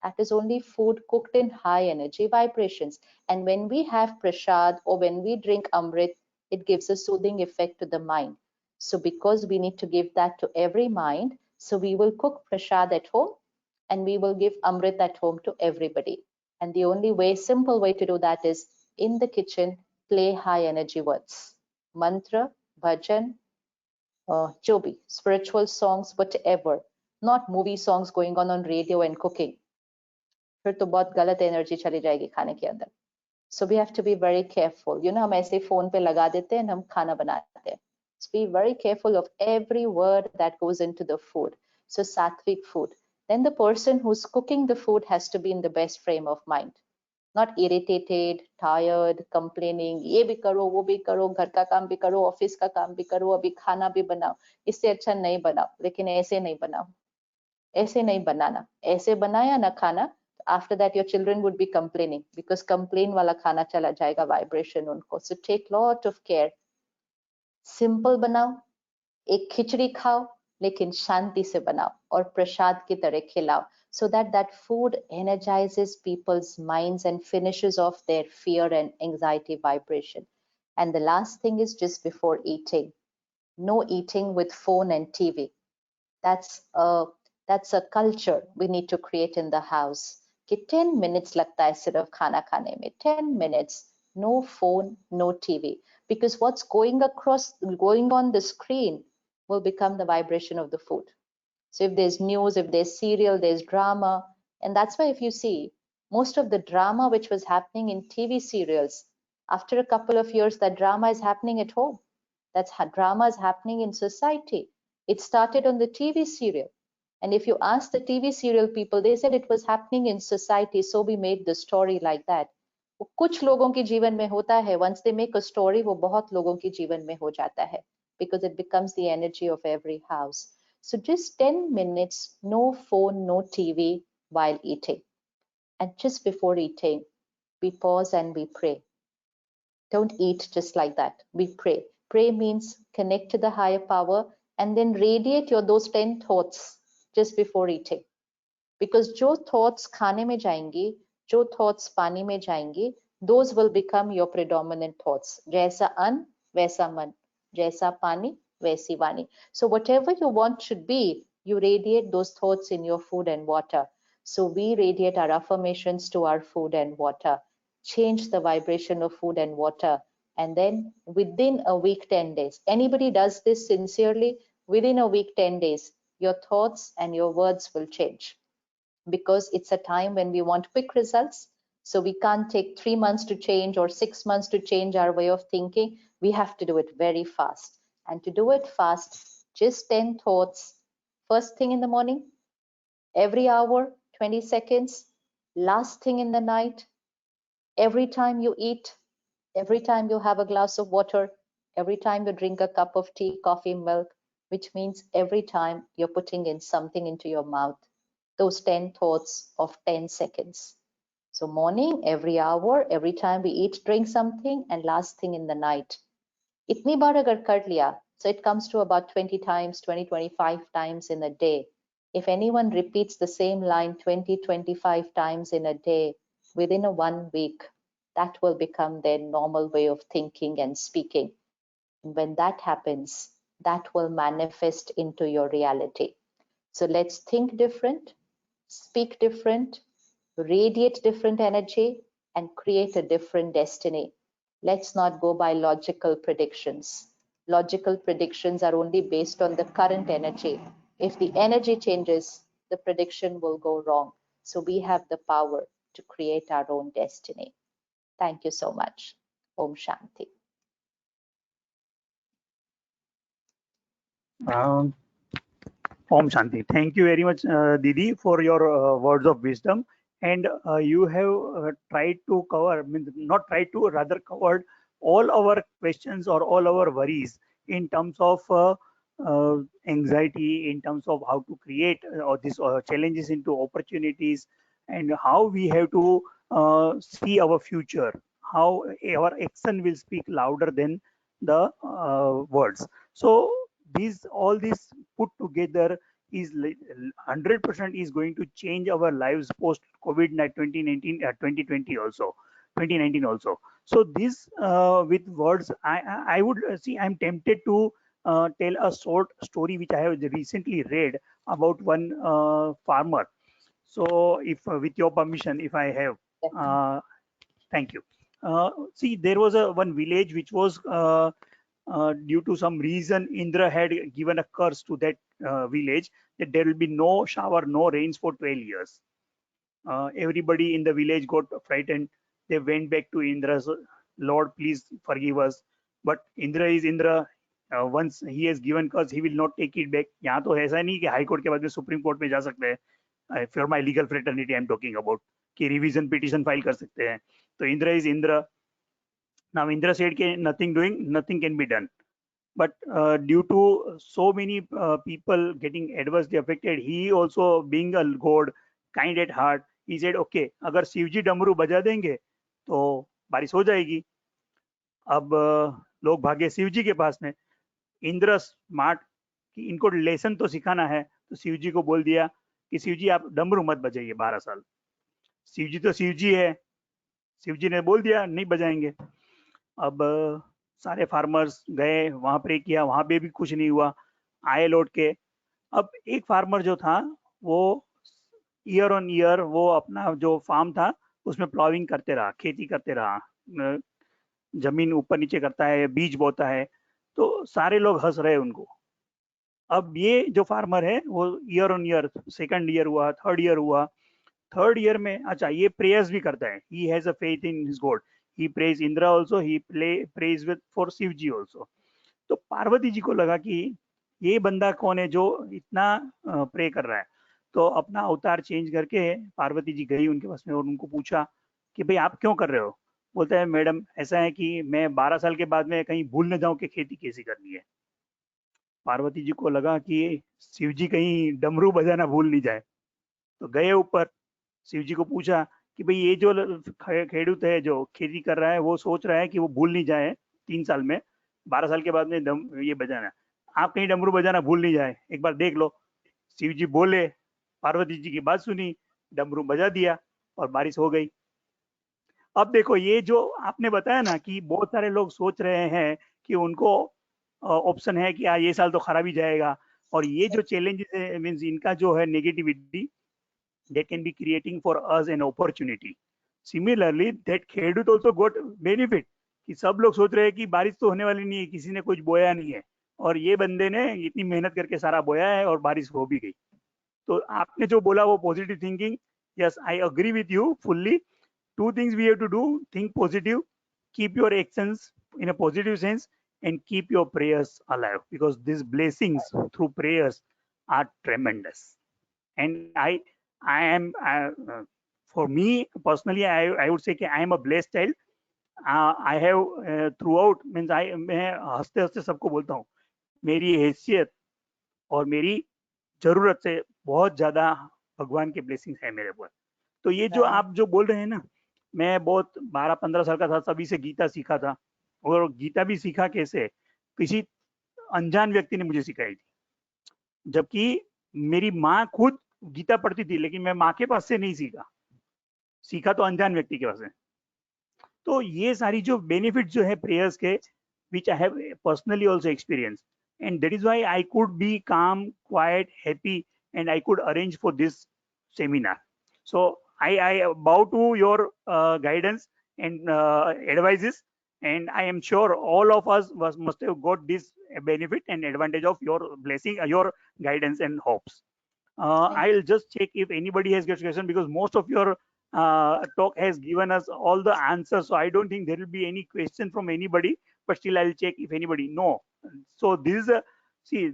That is only food cooked in high energy vibrations. And when we have prasad or when we drink amrit, it gives a soothing effect to the mind. So because we need to give that to every mind, so we will cook prasad at home and we will give amrit at home to everybody. And the only way, simple way to do that is in the kitchen, play high energy words. Mantra, bhajan, jo bhi, spiritual songs, whatever. Not movie songs going on radio and cooking. फिर तो बहुत गलत energy चली जाएगी खाने के अंदर. So we have to be very careful. You know, हम ऐसे फोन पे लगा देते हैं, हम खाना बनाते हैं. So be very careful of every word that goes into the food. So sattvic food. Then the person who's cooking the food has to be in the best frame of mind. Not irritated, tired, complaining. ये भी करो, वो भी करो, घर का काम भी करो, ऑफिस का काम भी करो, अभी खाना भी बनाओ. इससे अच्छा नहीं बनाओ, लेकिन ऐसे नहीं बनाओ. ऐसे नहीं बनाना. ऐसे बनाया ना खाना, after that your children would be complaining because complain wala khana chala jayega vibration unko. So take lot of care. Simple banao, ek khichdi khao, lekin shanti se banao aur prasad ki tarah khilao, so that that food energizes people's minds and finishes off their fear and anxiety vibration. And the last thing is just before eating, no eating with phone and TV. That's a culture we need to create in the house. कि 10 minutes लगता है सिर्फ खाना खाने में. 10 minutes, no phone, no TV, because what's going on the screen will become the vibration of the food. So if there's news, if there's serial, there's drama, and that's why if you see most of the drama which was happening in TV serials, after a couple of years, that drama is happening at home. That's how drama is happening in society. It started on the TV serial. And if you ask the TV serial people, they said it was happening in society, so we made the story like that. वो कुछ लोगों के जीवन में होता है, once they make a story, वो बहुत लोगों के जीवन में हो जाता है, because it becomes the energy of every house. So just 10 minutes, no phone, no TV while eating. And just before eating, we pause and we pray. Don't eat just like that. We pray. Pray means connect to the higher power and then radiate your those 10 thoughts just before eating. Because जो thoughts खाने में जाएंगी, जो thoughts पानी में जाएंगी, those will become your predominant thoughts. जैसा अन्न, वैसा मन. जैसा पानी, वैसी वाणी. So whatever you want should be, you radiate those thoughts in your food and water. So we radiate our affirmations to our food and water. Change the vibration of food and water. And then within a week, 10 days, anybody does this sincerely, within a week, 10 days, your thoughts and your words will change, because it's a time when we want quick results. So we can't take 3 months to change or 6 months to change our way of thinking. We have to do it very fast. And to do it fast, just 10 thoughts, first thing in the morning, every hour, 20 seconds, last thing in the night, every time you eat, every time you have a glass of water, every time you drink a cup of tea, coffee, milk, which means every time you're putting in something into your mouth, those 10 thoughts of 10 seconds. So morning, every hour, every time we eat, drink something, and last thing in the night. Itni baar agar kar liya, so it comes to about 20 times, 20, 25 times in a day. If anyone repeats the same line 20, 25 times in a day, within a 1 week, that will become their normal way of thinking and speaking. And when that happens, that will manifest into your reality. So let's think different, speak different, radiate different energy, and create a different destiny. Let's not go by logical predictions. Logical predictions are only based on the current energy. If the energy changes, the prediction will go wrong. So we have the power to create our own destiny. Thank you so much. Om Shanti. Um, Om Shanti. Thank you very much, Didi, for your words of wisdom. And you have tried to cover, means not tried to, rather covered all our questions or all our worries in terms of anxiety, in terms of how to create or these challenges into opportunities, and how we have to see our future, how our action will speak louder than the words. So these all these put together is 100% is going to change our lives post COVID 2019 2020 also 2019 also. So this with words, I would see, I'm tempted to tell a short story which I have recently read about one farmer. So if with your permission, if I have, uh, thank you. See, there was a one village which was due to some reason, Indra had given a curse to that village that there will be no shower, no rains for 12 years. Everybody in the village got frightened. They went back to Indra, so, Lord, please forgive us. But Indra is Indra. Once he has given curse, he will not take it back. यहाँ तो ऐसा नहीं कि high court के बाद में supreme court में जा सकते हैं. For my legal fraternity, I'm talking about कि revision petition file कर सकते हैं. तो Indra is Indra. Now Indra said कि nothing doing, nothing can be done. But due to so many people getting adversely affected, he also being a god, kind at heart, he said, okay, अगर शिवजी डमरू बजा देंगे तो बारिश हो जाएगी. अब लोग भागे शिवजी के पास में. इंद्र स्मार्ट कि इनको लेसन तो सिखाना है, तो शिवजी को बोल दिया कि शिवजी आप डमरू मत बजाइए 12 साल. शिवजी तो शिवजी है, शिवजी ने बोल दिया नहीं बजाएंगे. अब सारे फार्मर्स गए, वहां प्रे किया, वहां पे भी कुछ नहीं हुआ. आए लौट के. अब एक फार्मर जो था वो ईयर ऑन ईयर वो अपना जो फार्म था उसमें प्लॉविंग करते रहा, खेती करते रहा, जमीन ऊपर नीचे करता है, बीज बोता है. तो सारे लोग हंस रहे उनको. अब ये जो फार्मर है वो year on year, second year हुआ, थर्ड ईयर हुआ. थर्ड ईयर में अच्छा ये प्रेयर्स भी करता है. He has a faith in his god. He prays Indra also, he prays with for Shiv ji also. तो पार्वती जी को लगा कि ये बंदा कौन है जो इतना प्रे कर रहा है. तो अपना अवतार चेंज करके पार्वती जी गई उनके पास में और उनको पूछा कि भाई आप क्यों कर रहे हो. बोलता है मैडम ऐसा है कि मैं 12 साल के बाद में कहीं भूल न जाऊं कि खेती कैसी करनी है. पार्वती जी को लगा कि शिव जी कहीं डमरू बजाना भूल नहीं जाए. तो गए ऊपर, शिव जी को पूछा कि भाई ये जो खेडूत है जो खेती कर रहा है वो सोच रहा है कि वो भूल नहीं जाए 3 साल में, 12 साल के बाद में ये बजाना, आप कहीं डमरू बजाना भूल नहीं जाए, एक बार देख लो. शिव जी बोले, पार्वती जी की बात सुनी, डमरू बजा दिया और बारिश हो गई. अब देखो ये जो आपने बताया ना कि बहुत सारे लोग सोच रहे हैं कि उनको ऑप्शन है कि ये साल तो खराब ही जाएगा, और ये जो चैलेंजेस है मीन्स इनका जो है negativity, that can be creating for us an opportunity. Similarly, that खेडूत also got benefit कि सब लोग सोच रहे हैं कि बारिश तो होने वाली नहीं है, किसी ने कुछ बोया नहीं है, और ये बंदे ने इतनी मेहनत करके सारा बोया है और बारिश हो भी गई. तो आपने जो बोला वो positive thinking, yes I agree with you fully. Two things we have to do: think positive, keep your actions in a positive sense, and keep your prayers alive, because these blessings through prayers are tremendous. And I am for me personally I would say कि I am a blessed child. I have throughout means मैं हंसते हंसते सबको बोलता हूँ मेरी हैसियत और मेरी जरूरत से बहुत ज्यादा भगवान के ब्लेसिंग्स है मेरे ऊपर. तो ये जो आप जो बोल रहे हैं ना, मैं बहुत 12-15 साल का था तभी से गीता सीखा था, और गीता भी सीखा कैसे, किसी अनजान व्यक्ति ने मुझे सिखाई थी. जबकि मेरी माँ खुद गीता पढ़ती थी, लेकिन मैं माँ के पास से नहीं सीखा, सीखा तो अनजान व्यक्ति के पास से. तो ये सारी जो बेनिफिट जो है प्रेयर्स के, which I have personally also experienced, and that is why I could be calm, quiet, happy, and I could arrange for this seminar. So I bow to your guidance and advices, and I am sure all of us must have got this benefit and advantage of your blessing, your guidance and hopes. I'll just check if anybody has got question, because most of your talk has given us all the answers, so I don't think there will be any question from anybody, but still I'll check if anybody. No. So this is See,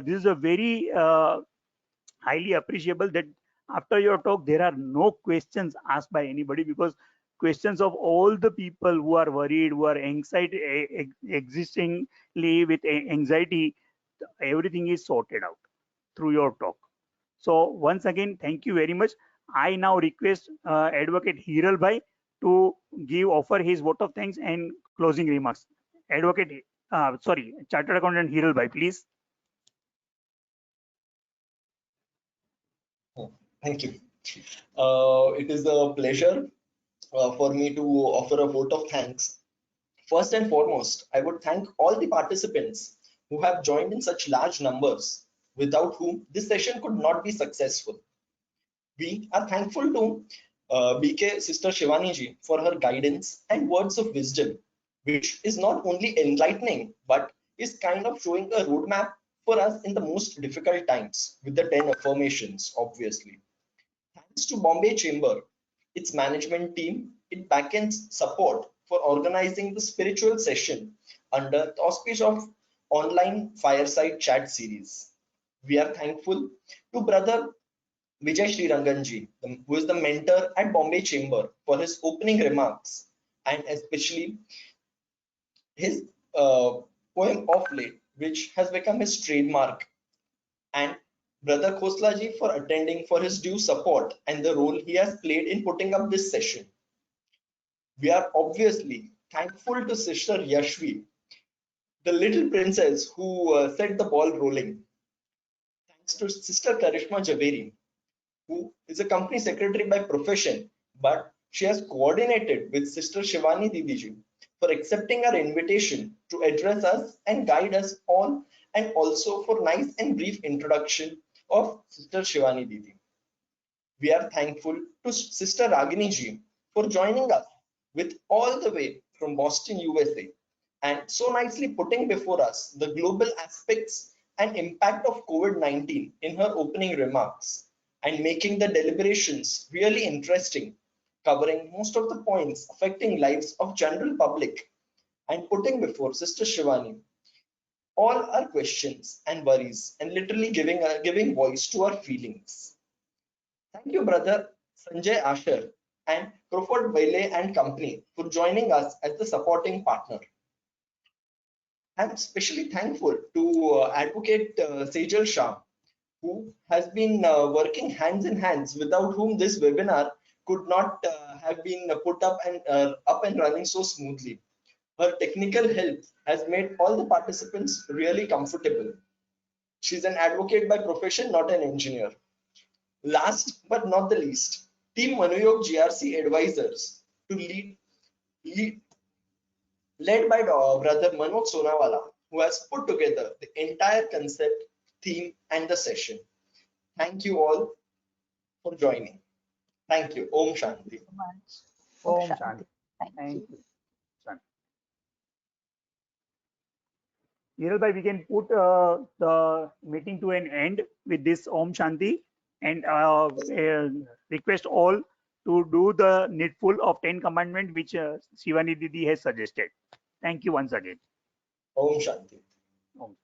this is a very highly appreciable that after your talk there are no questions asked by anybody, because questions of all the people who are worried, who are anxiety existingly with anxiety, everything is sorted out through your talk. So once again, thank you very much. I now request Advocate Hiral Bhai to offer his vote of thanks and closing remarks. Advocate, sorry, Chartered Accountant Hiral Bhai, please. Thank you. It is a pleasure for me to offer a vote of thanks. First and foremost, I would thank all the participants who have joined in such large numbers, without whom this session could not be successful. We are thankful to BK Sister Shivani ji for her guidance and words of wisdom, which is not only enlightening but is kind of showing a roadmap for us in the most difficult times with the 10 affirmations, obviously. Thanks to Bombay Chamber, its management team, its backend support for organizing the spiritual session under the auspice of online fireside chat series. We are thankful to Brother Vijay Sriranganji, who is the mentor at Bombay Chamber, for his opening remarks and especially his poem of late, which has become his trademark, and Brother Khoslaji for attending for his due support and the role he has played in putting up this session. We are obviously thankful to Sister Yashvi, the little princess who set the ball rolling. Thanks to Sister Karishma Javeri, who is a company secretary by profession, but she has coordinated with Sister Shivani didi for accepting our invitation to address us and guide us all, and also for nice and brief introduction of Sister Shivani didi. We are thankful to Sister Ragini ji for joining us with all the way from Boston, USA, and so nicely putting before us the global aspects and impact of COVID-19 in her opening remarks, and making the deliberations really interesting, covering most of the points affecting lives of general public, and putting before Sister Shivani all our questions and worries, and literally giving voice to our feelings. Thank you, Brother Sanjay Asher and CRAWFORD BAYLEY and Company for joining us as the supporting partner. I'm especially thankful to Advocate Sejal Shah, who has been working hands in hands, without whom this webinar could not have been put up and running so smoothly. Her technical help has made all the participants really comfortable. She's an advocate by profession, not an engineer. Last but not the least, Team MANOYOG GRC advisors to led by Brother Manoj Sonawala, who has put together the entire concept, theme, and the session. Thank you all for joining. Thank you. Om Shanti. Om Shanti. Thank you. Hiral Bhai, we can put the meeting to an end with this Om Shanti, and request all to do the needful of 10 commandments which Shivani Didi has suggested. Thank you once again. Om Shanti. Om.